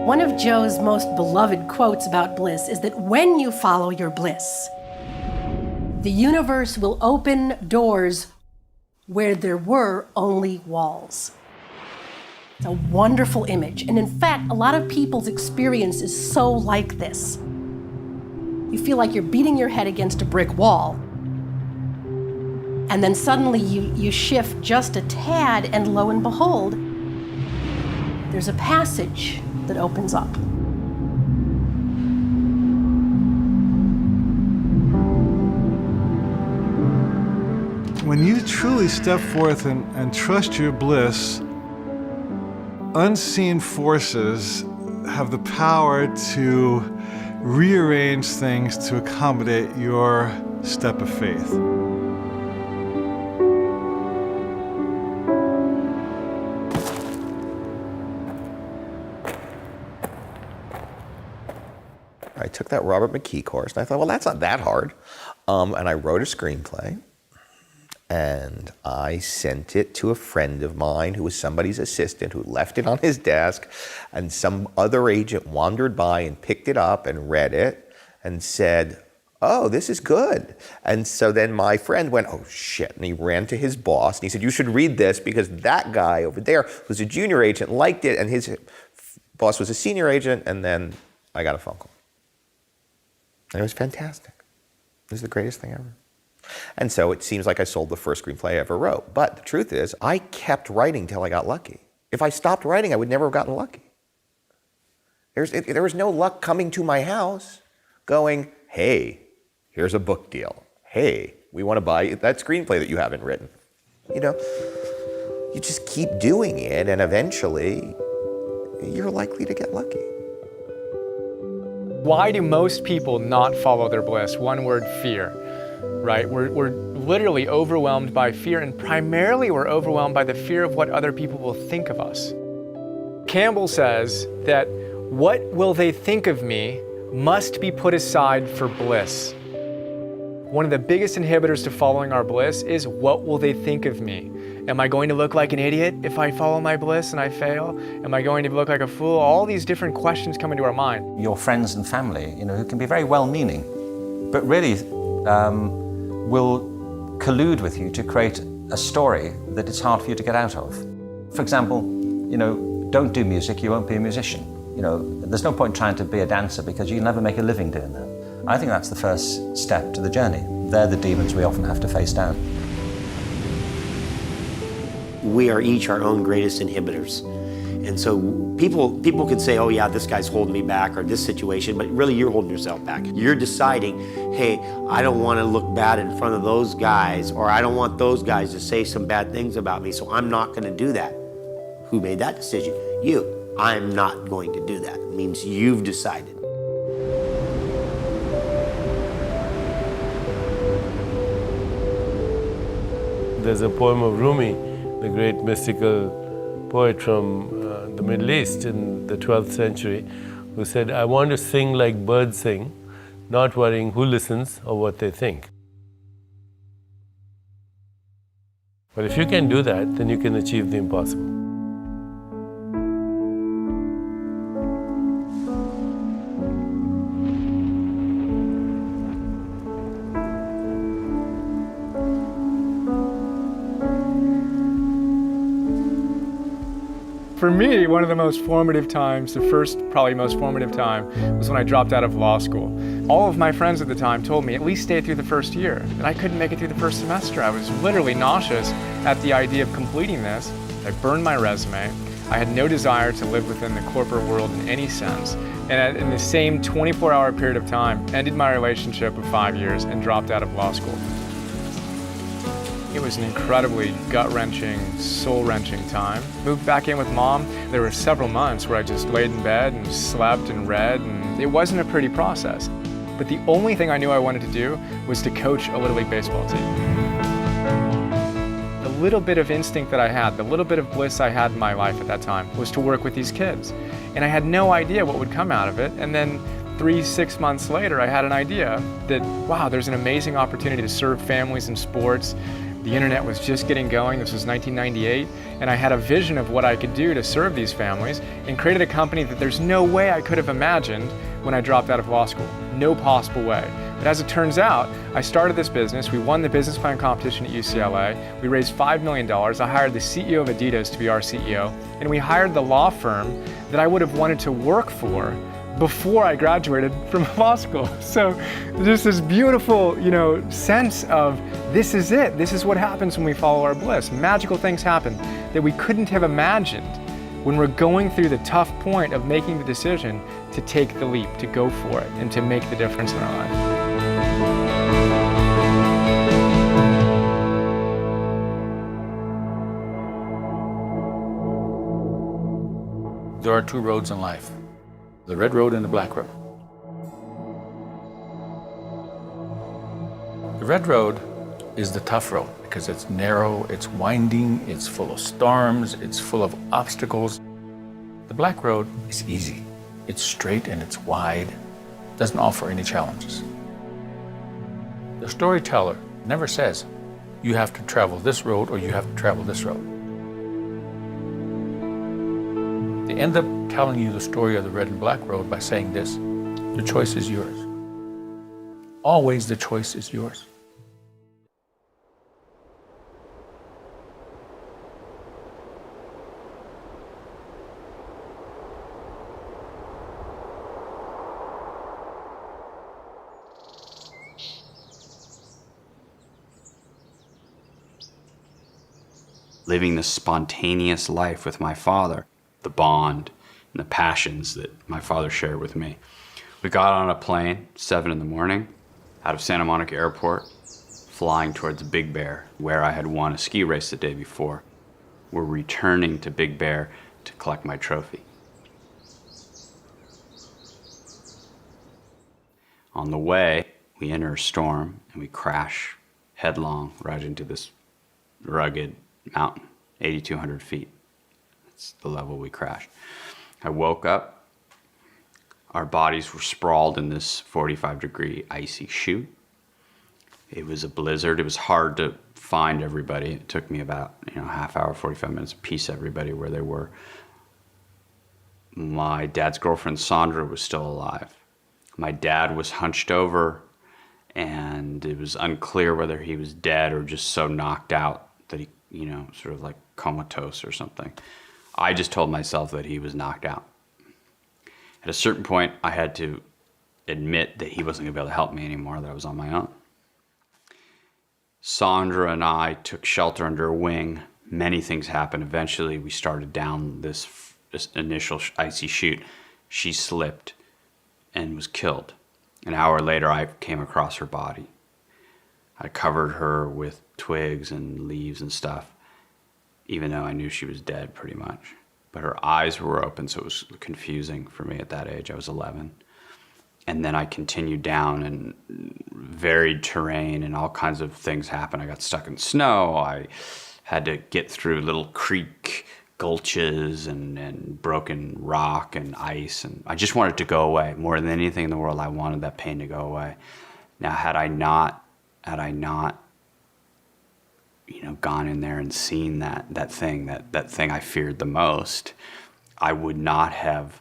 One of Joe's most beloved quotes about bliss is that when you follow your bliss, the universe will open doors where there were only walls. It's a wonderful image. And in fact, a lot of people's experience is so like this. You feel like you're beating your head against a brick wall. And then suddenly you shift just a tad, and lo and behold, there's a passage that opens up. When you truly step forth and trust your bliss, unseen forces have the power to rearrange things to accommodate your step of faith. I took that Robert McKee course, and I thought, well, that's not that hard. And I wrote a screenplay, and I sent it to a friend of mine who was somebody's assistant who left it on his desk, and some other agent wandered by and picked it up and read it and said, oh, this is good. And so then my friend went, oh shit, and he ran to his boss and he said, you should read this because that guy over there who's a junior agent liked it, and his boss was a senior agent, and then I got a phone call. And it was fantastic. It was the greatest thing ever. And so it seems like I sold the first screenplay I ever wrote. But the truth is, I kept writing till I got lucky. If I stopped writing, I would never have gotten lucky. There was no luck coming to my house going, hey, here's a book deal. Hey, we want to buy that screenplay that you haven't written. You know, you just keep doing it, and eventually you're likely to get lucky. Why do most people not follow their bliss? One word, fear, right? We're literally overwhelmed by fear, and primarily we're overwhelmed by the fear of what other people will think of us. Campbell says that what will they think of me must be put aside for bliss. One of the biggest inhibitors to following our bliss is what will they think of me? Am I going to look like an idiot if I follow my bliss and I fail? Am I going to look like a fool? All these different questions come into our mind. Your friends and family, who can be very well-meaning, but really will collude with you to create a story that it's hard for you to get out of. For example, don't do music, you won't be a musician. There's no point trying to be a dancer because you'll never make a living doing that. I think that's the first step to the journey. They're the demons we often have to face down. We are each our own greatest inhibitors. And so people could say, oh yeah, this guy's holding me back, or this situation, but really you're holding yourself back. You're deciding, hey, I don't want to look bad in front of those guys, or I don't want those guys to say some bad things about me, so I'm not going to do that. Who made that decision? You. I'm not going to do that. It means you've decided. There's a poem of Rumi, the great mystical poet from the Middle East in the 12th century, who said, I want to sing like birds sing, not worrying who listens or what they think. But if you can do that, then you can achieve the impossible. For me, one of the most formative times, the first probably most formative time, was when I dropped out of law school. All of my friends at the time told me at least stay through the first year, and I couldn't make it through the first semester. I was literally nauseous at the idea of completing this. I burned my resume. I had no desire to live within the corporate world in any sense. And in the same 24-hour period of time, ended my relationship of 5 years and dropped out of law school. It was an incredibly gut-wrenching, soul-wrenching time. Moved back in with Mom. There were several months where I just laid in bed and slept and read, and it wasn't a pretty process. But the only thing I knew I wanted to do was to coach a Little League baseball team. The little bit of instinct that I had, the little bit of bliss I had in my life at that time was to work with these kids. And I had no idea what would come out of it. And then 3-6 months later, I had an idea that, wow, there's an amazing opportunity to serve families in sports. The internet was just getting going. This was 1998, and I had a vision of what I could do to serve these families and created a company that there's no way I could have imagined when I dropped out of law school. No possible way. But as it turns out, I started this business. We won the business plan competition at UCLA. We raised $5 million. I hired the CEO of Adidas to be our CEO, and we hired the law firm that I would have wanted to work for before I graduated from law school. So just this beautiful, sense of this is it. This is what happens when we follow our bliss. Magical things happen that we couldn't have imagined when we're going through the tough point of making the decision to take the leap, to go for it, and to make the difference in our life. There are two roads in life, the red road and the black road. red road is the tough road because it's narrow, it's winding, it's full of storms, it's full of obstacles. The black road is easy. It's straight and it's wide, doesn't offer any challenges. The storyteller never says, you have to travel this road or you have to travel this road. They end up telling you the story of the red and black road by saying this, the choice is yours. Always the choice is yours. Living this spontaneous life with my father, the bond and the passions that my father shared with me. We got on a plane, 7 in the morning, out of Santa Monica Airport, flying towards Big Bear, where I had won a ski race the day before. We're returning to Big Bear to collect my trophy. On the way, we enter a storm and we crash headlong right into this rugged mountain, 8,200 feet. That's the level we crashed. I woke up. Our bodies were sprawled in this 45-degree icy chute. It was a blizzard. It was hard to find everybody. It took me about half hour, 45 minutes to piece everybody where they were. My dad's girlfriend, Sandra, was still alive. My dad was hunched over, and it was unclear whether he was dead or just so knocked out that he, sort of like comatose or something. I just told myself that he was knocked out. At a certain point, I had to admit that he wasn't going to be able to help me anymore, that I was on my own. Sandra and I took shelter under a wing. Many things happened. Eventually, we started down this initial icy chute. She slipped and was killed. An hour later, I came across her body. I covered her with twigs and leaves and stuff, even though I knew she was dead pretty much. But her eyes were open, so it was confusing for me at that age. I was 11. And then I continued down, and varied terrain and all kinds of things happened. I got stuck in snow. I had to get through little creek gulches and broken rock and ice. And I just wanted it to go away. More than anything in the world, I wanted that pain to go away. Now, had I not gone in there and seen that thing I feared the most, I would not have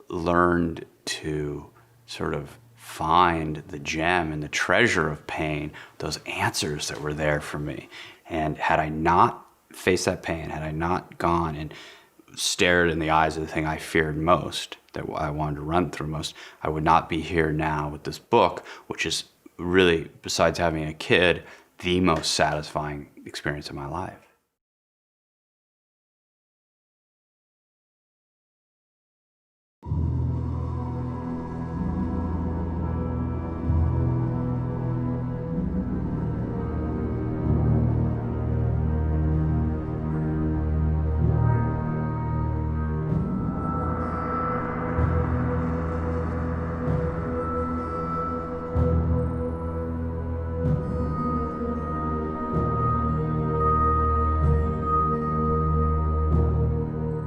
learned to sort of find the gem and the treasure of pain, those answers that were there for me. And had I not faced that pain, had I not gone and stared in the eyes of the thing I feared most, that I wanted to run through most, I would not be here now with this book, which is really, besides having a kid, the most satisfying experience of my life.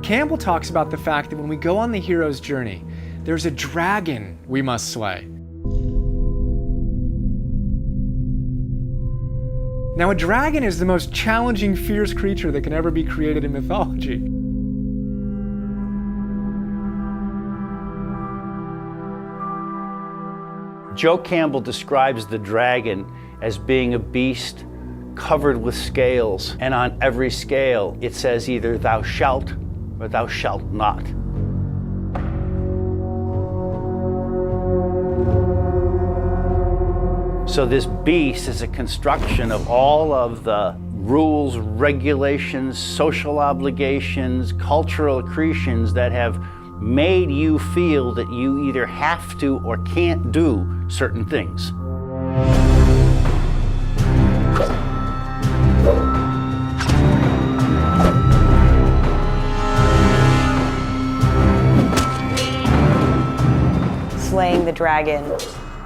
Campbell talks about the fact that when we go on the hero's journey, there's a dragon we must slay. Now, a dragon is the most challenging, fierce creature that can ever be created in mythology. Joe Campbell describes the dragon as being a beast covered with scales, and on every scale it says either thou shalt or thou shalt not. So this beast is a construction of all of the rules, regulations, social obligations, cultural accretions that have made you feel that you either have to or can't do certain things. Slaying the dragon,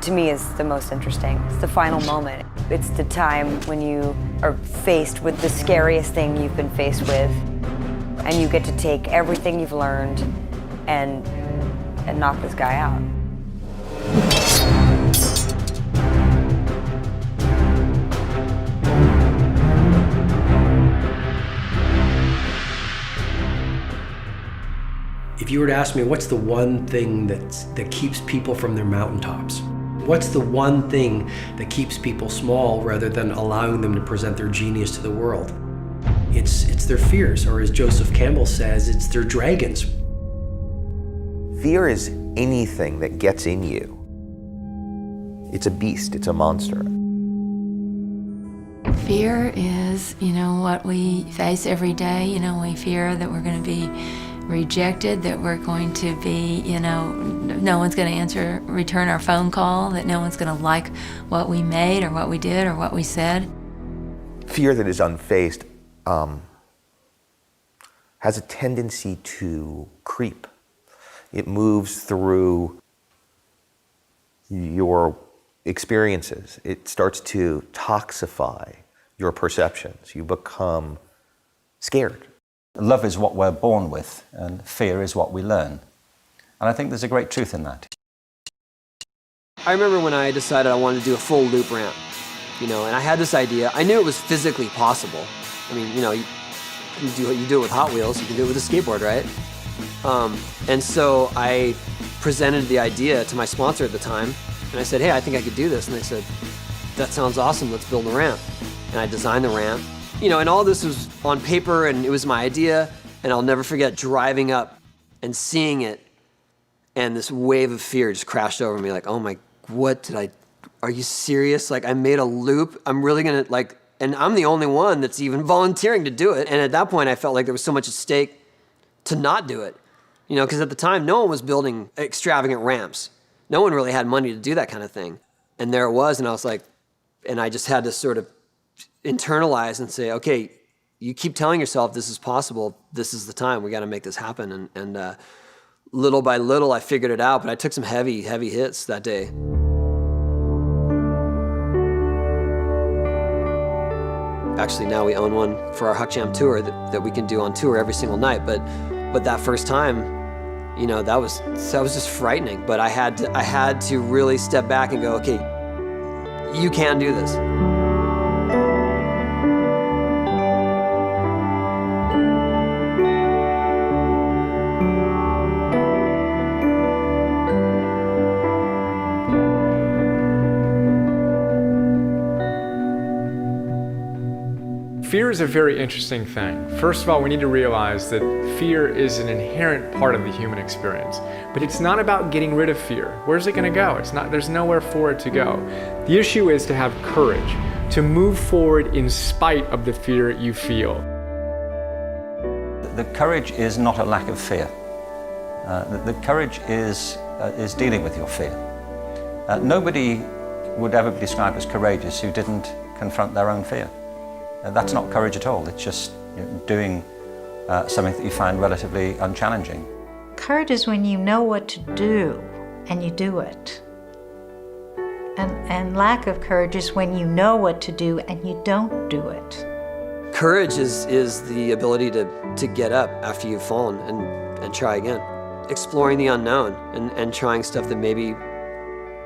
to to me is the most interesting. It's the final moment. It's the time when you are faced with the scariest thing you've been faced with, and you get to take everything you've learned and knock this guy out. If you were to ask me, what's the one thing that keeps people from their mountaintops? What's the one thing that keeps people small rather than allowing them to present their genius to the world? It's their fears, or as Joseph Campbell says, it's their dragons. Fear is anything that gets in you. It's a beast, it's a monster. Fear is, what we face every day. We fear that we're going to be rejected, that we're going to be, no one's going to return our phone call, that no one's going to like what we made or what we did or what we said. Fear that is unfaced has a tendency to creep. It moves through your experiences. It starts to toxify your perceptions. You become scared. Love is what we're born with, and fear is what we learn. And I think there's a great truth in that. I remember when I decided I wanted to do a full loop ramp, and I had this idea. I knew it was physically possible. I mean, you do it with Hot Wheels, you can do it with a skateboard, right? And so I presented the idea to my sponsor at the time, and I said, hey, I think I could do this. And they said, that sounds awesome, let's build a ramp. And I designed the ramp. And all this was on paper, and it was my idea, and I'll never forget driving up and seeing it, and this wave of fear just crashed over me, like, oh my, are you serious? Like, I made a loop, I'm really gonna, and I'm the only one that's even volunteering to do it, and at that point I felt like there was so much at stake to not do it, because at the time no one was building extravagant ramps. No one really had money to do that kind of thing. And there it was, and I was like, and I just had to sort of internalize and say, okay, you keep telling yourself this is possible, this is the time, we got to make this happen. And little by little I figured it out, but I took some heavy hits that day. Actually, now we own one for our Huck Jam tour that we can do on tour every single night, but that first time, that was just frightening. But I had to really step back and go, okay, you can do this. Fear is a very interesting thing. First of all, we need to realize that fear is an inherent part of the human experience. But it's not about getting rid of fear. Where's it going to go? There's nowhere for it to go. The issue is to have courage, to move forward in spite of the fear you feel. The courage is not a lack of fear. The courage is dealing with your fear. Nobody would ever be described as courageous who didn't confront their own fear. That's not courage at all. It's just doing something that you find relatively unchallenging. Courage is when you know what to do and you do it. And lack of courage is when you know what to do and you don't do it. Courage is the ability to get up after you've fallen and try again. Exploring the unknown and trying stuff that maybe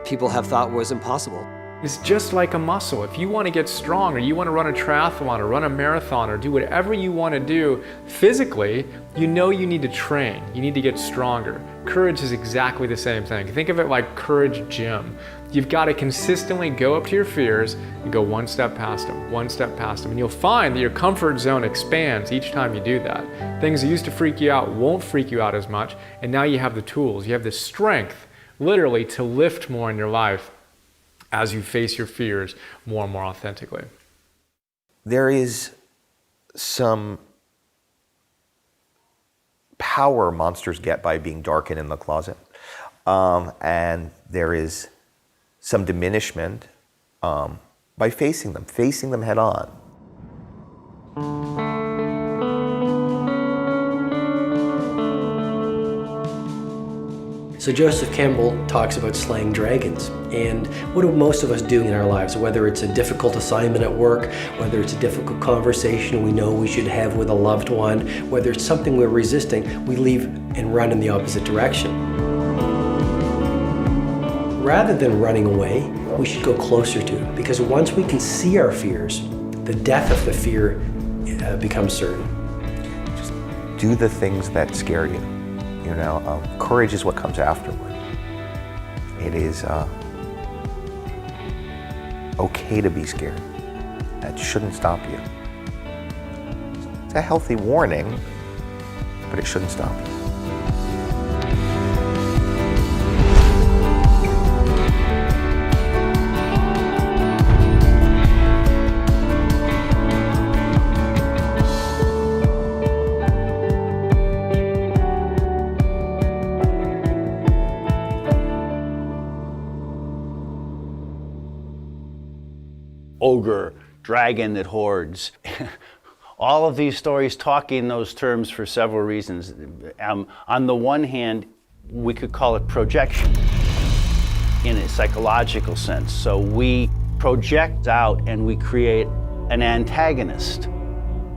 people have thought was impossible. It's just like a muscle. If you want to get strong, or you want to run a triathlon or run a marathon or do whatever you want to do physically, you need to train. You need to get stronger. Courage is exactly the same thing. Think of it like Courage Gym. You've got to consistently go up to your fears and go one step past them, one step past them. And you'll find that your comfort zone expands each time you do that. Things that used to freak you out won't freak you out as much. And now you have the tools. You have the strength, literally, to lift more in your life as you face your fears more and more authentically. There is some power monsters get by being darkened in the closet. And there is some diminishment by facing them head on. So Joseph Campbell talks about slaying dragons. And what do most of us do in our lives? Whether it's a difficult assignment at work, whether it's a difficult conversation we know we should have with a loved one, whether it's something we're resisting, we leave and run in the opposite direction. Rather than running away, we should go closer to it, because once we can see our fears, the death of the fear becomes certain. Just do the things that scare you. You know, courage is what comes afterward. It is okay to be scared. That shouldn't stop you. It's a healthy warning, but it shouldn't stop you. Ogre, dragon that hoards. All of these stories talk in those terms for several reasons. On the one hand, we could call it projection in a psychological sense. So we project out and we create an antagonist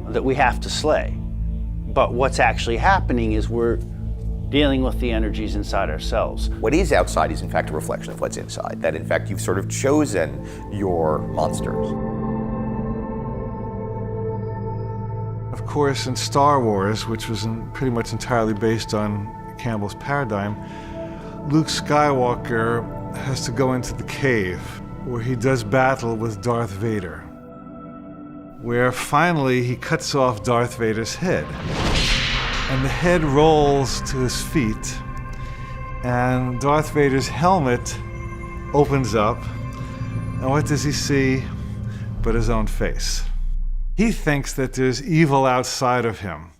that we have to slay. But what's actually happening is we're dealing with the energies inside ourselves. What is outside is in fact a reflection of what's inside, that in fact you've sort of chosen your monsters. Of course, in Star Wars, which was pretty much entirely based on Campbell's paradigm, Luke Skywalker has to go into the cave where he does battle with Darth Vader, where finally he cuts off Darth Vader's head. And the head rolls to his feet, and Darth Vader's helmet opens up, and what does he see but his own face? He thinks that there's evil outside of him.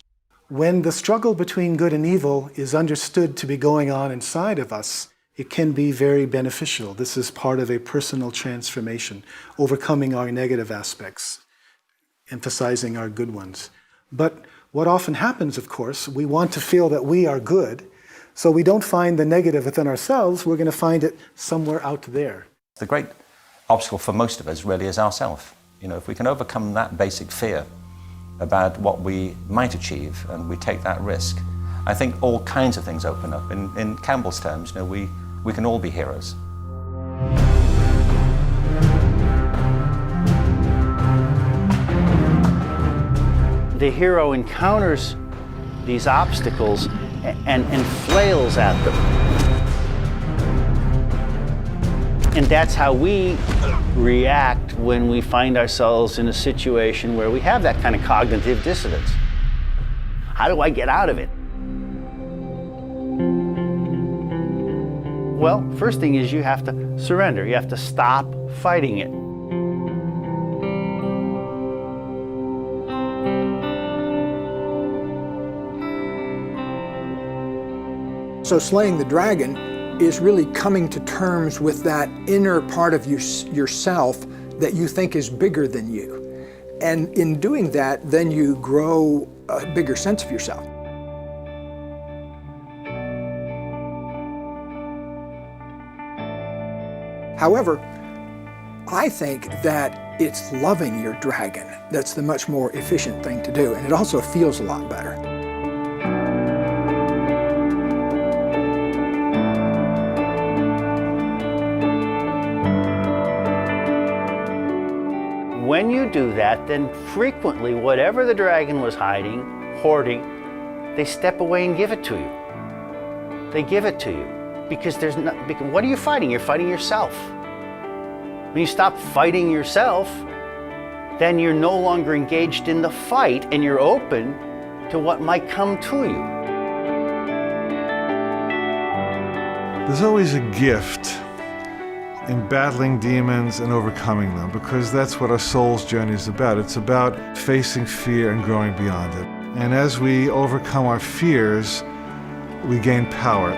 When the struggle between good and evil is understood to be going on inside of us, it can be very beneficial. This is part of a personal transformation, overcoming our negative aspects, emphasizing our good ones. But what often happens, of course, we want to feel that we are good, so we don't find the negative within ourselves, we're going to find it somewhere out there. The great obstacle for most of us really is ourself. You know, if we can overcome that basic fear about what we might achieve and we take that risk, I think all kinds of things open up. In Campbell's terms, you know, we can all be heroes. The hero encounters these obstacles and flails at them. And that's how we react when we find ourselves in a situation where we have that kind of cognitive dissonance. How do I get out of it? Well, first thing is you have to surrender. You have to stop fighting it. So slaying the dragon is really coming to terms with that inner part of yourself that you think is bigger than you. And in doing that, then you grow a bigger sense of yourself. However, I think that it's loving your dragon that's the much more efficient thing to do, and it also feels a lot better. When you do that, then frequently whatever the dragon was hiding, hoarding, they step away and give it to you. They give it to you. Because what are you fighting? You're fighting yourself. When you stop fighting yourself, then you're no longer engaged in the fight and you're open to what might come to you. There's always a gift in battling demons and overcoming them, because that's what our soul's journey is about. It's about facing fear and growing beyond it. And as we overcome our fears, we gain power.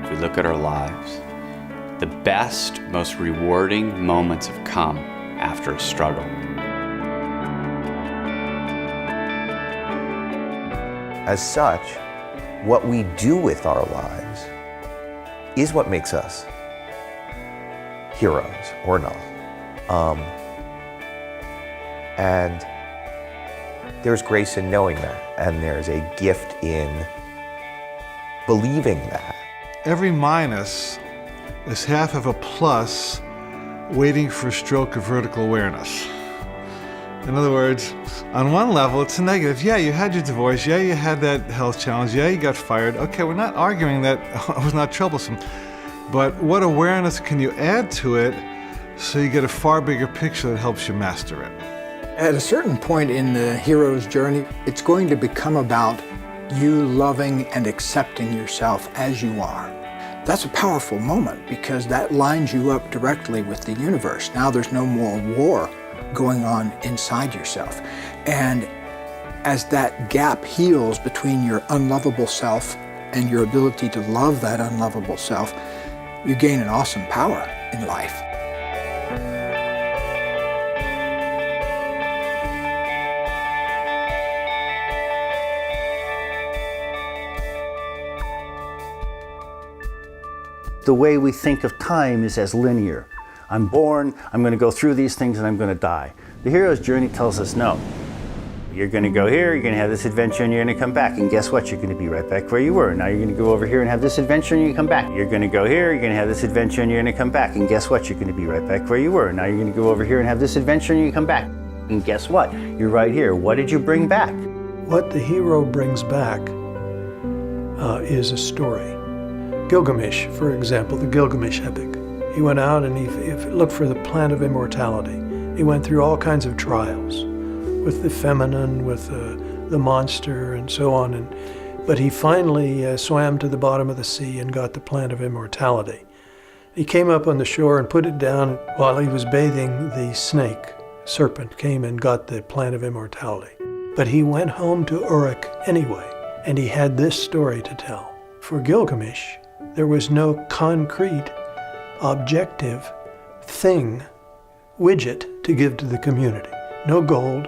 If we look at our lives, the best, most rewarding moments have come after a struggle. as such, what we do with our lives is what makes us heroes or not. And there's grace in knowing that, and there's a gift in believing that. Every minus is half of a plus waiting for a stroke of vertical awareness. In other words, on one level, it's a negative. Yeah, you had your divorce. Yeah, you had that health challenge. Yeah, you got fired. Okay, we're not arguing that it was not troublesome. But what awareness can you add to it so you get a far bigger picture that helps you master it? At a certain point in the hero's journey, it's going to become about you loving and accepting yourself as you are. That's a powerful moment because that lines you up directly with the universe. Now there's no more war going on inside yourself. And as that gap heals between your unlovable self and your ability to love that unlovable self, you gain an awesome power in life. The way we think of time is as linear. I'm born, I'm going to go through these things, and I'm going to die. The hero's journey tells us no. You're going to go here, you're going to have this adventure, and you're going to come back. And guess what? You're going to be right back where you were. Now you're going to go over here and have this adventure, and you come back. You're going to go here, you're going to have this adventure, and you're going to come back. And guess what? You're going to be right back where you were. Now you're going to go over here and have this adventure, and you come back. And guess what? You're right here. What did you bring back? What the hero brings back is a story. Gilgamesh, for example, the Gilgamesh epic. He went out and he looked for the plant of immortality. He went through all kinds of trials with the feminine, with the monster, and so on. But he finally swam to the bottom of the sea and got the plant of immortality. He came up on the shore and put it down. While he was bathing, the serpent came and got the plant of immortality. But he went home to Uruk anyway, and he had this story to tell. For Gilgamesh, there was no concrete, objective thing, widget to give to the community. No gold,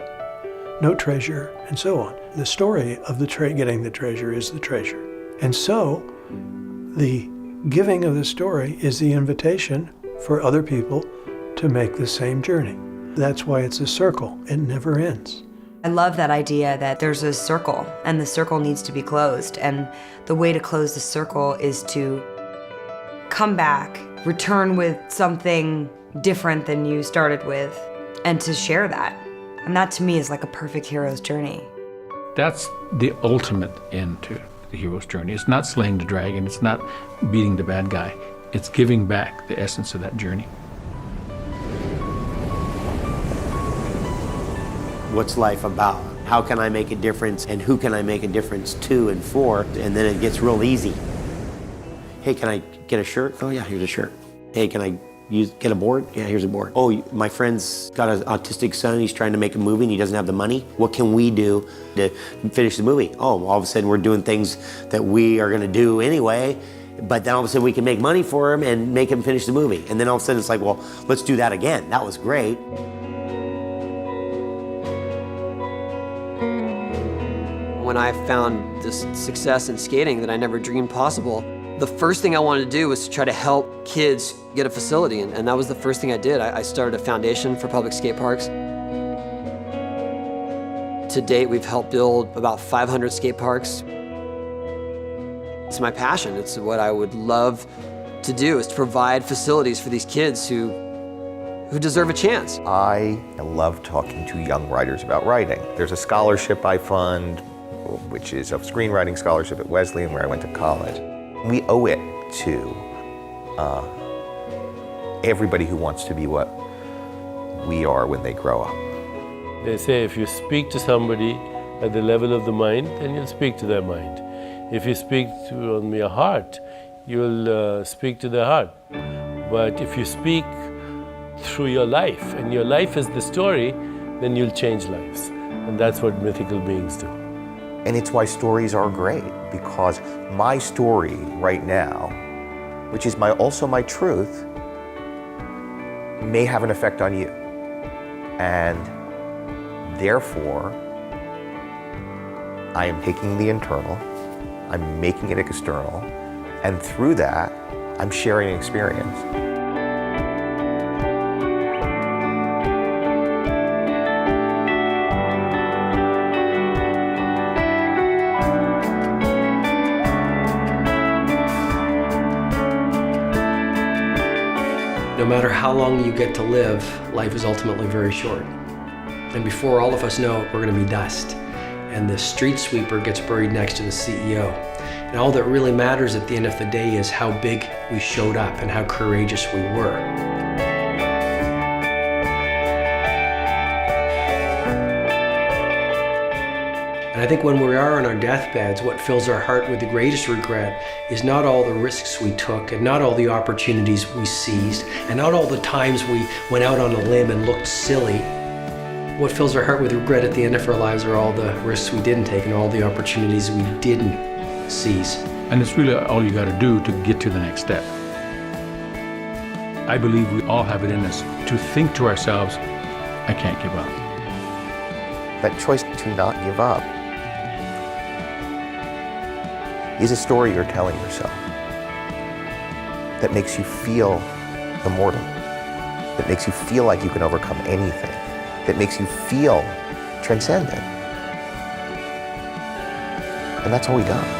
no treasure, and so on. The story of getting the treasure is the treasure. And so, the giving of the story is the invitation for other people to make the same journey. That's why it's a circle. It never ends. I love that idea that there's a circle and the circle needs to be closed. And the way to close the circle is to come back, return with something different than you started with, and to share that. And that to me is like a perfect hero's journey. That's the ultimate end to the hero's journey. It's not slaying the dragon, it's not beating the bad guy. It's giving back the essence of that journey. What's life about? How can I make a difference, and who can I make a difference to and for? And then it gets real easy. Hey, can I get a shirt? Oh yeah, here's a shirt. Hey, can I get a board? Yeah, here's a board. Oh, my friend's got an autistic son, he's trying to make a movie and he doesn't have the money. What can we do to finish the movie? Oh, all of a sudden we're doing things that we are gonna do anyway, but then all of a sudden we can make money for him and make him finish the movie. And then all of a sudden it's like, well, let's do that again. That was great. When I found this success in skating that I never dreamed possible, the first thing I wanted to do was to try to help kids get a facility, and that was the first thing I did. I started a foundation for public skate parks. To date, we've helped build about 500 skate parks. It's my passion. It's what I would love to do, is to provide facilities for these kids who deserve a chance. I love talking to young writers about writing. There's a scholarship I fund, which is a screenwriting scholarship at Wesleyan, where I went to college. We owe it to everybody who wants to be what we are when they grow up. They say if you speak to somebody at the level of the mind, then you'll speak to their mind. If you speak on your heart, you'll speak to their heart. But if you speak through your life, and your life is the story, then you'll change lives. And that's what mythical beings do. And it's why stories are great, because my story right now, which is also my truth, may have an effect on you. And therefore, I am taking the internal, I'm making it external, and through that, I'm sharing experience. No matter how long you get to live, life is ultimately very short. And before all of us know it, we're going to be dust. And the street sweeper gets buried next to the CEO. And all that really matters at the end of the day is how big we showed up and how courageous we were. And I think when we are on our deathbeds, what fills our heart with the greatest regret is not all the risks we took and not all the opportunities we seized and not all the times we went out on a limb and looked silly. What fills our heart with regret at the end of our lives are all the risks we didn't take and all the opportunities we didn't seize. And it's really all you got to do to get to the next step. I believe we all have it in us to think to ourselves, I can't give up. That choice to not give up is a story you're telling yourself that makes you feel immortal, that makes you feel like you can overcome anything, that makes you feel transcendent. And that's all we got.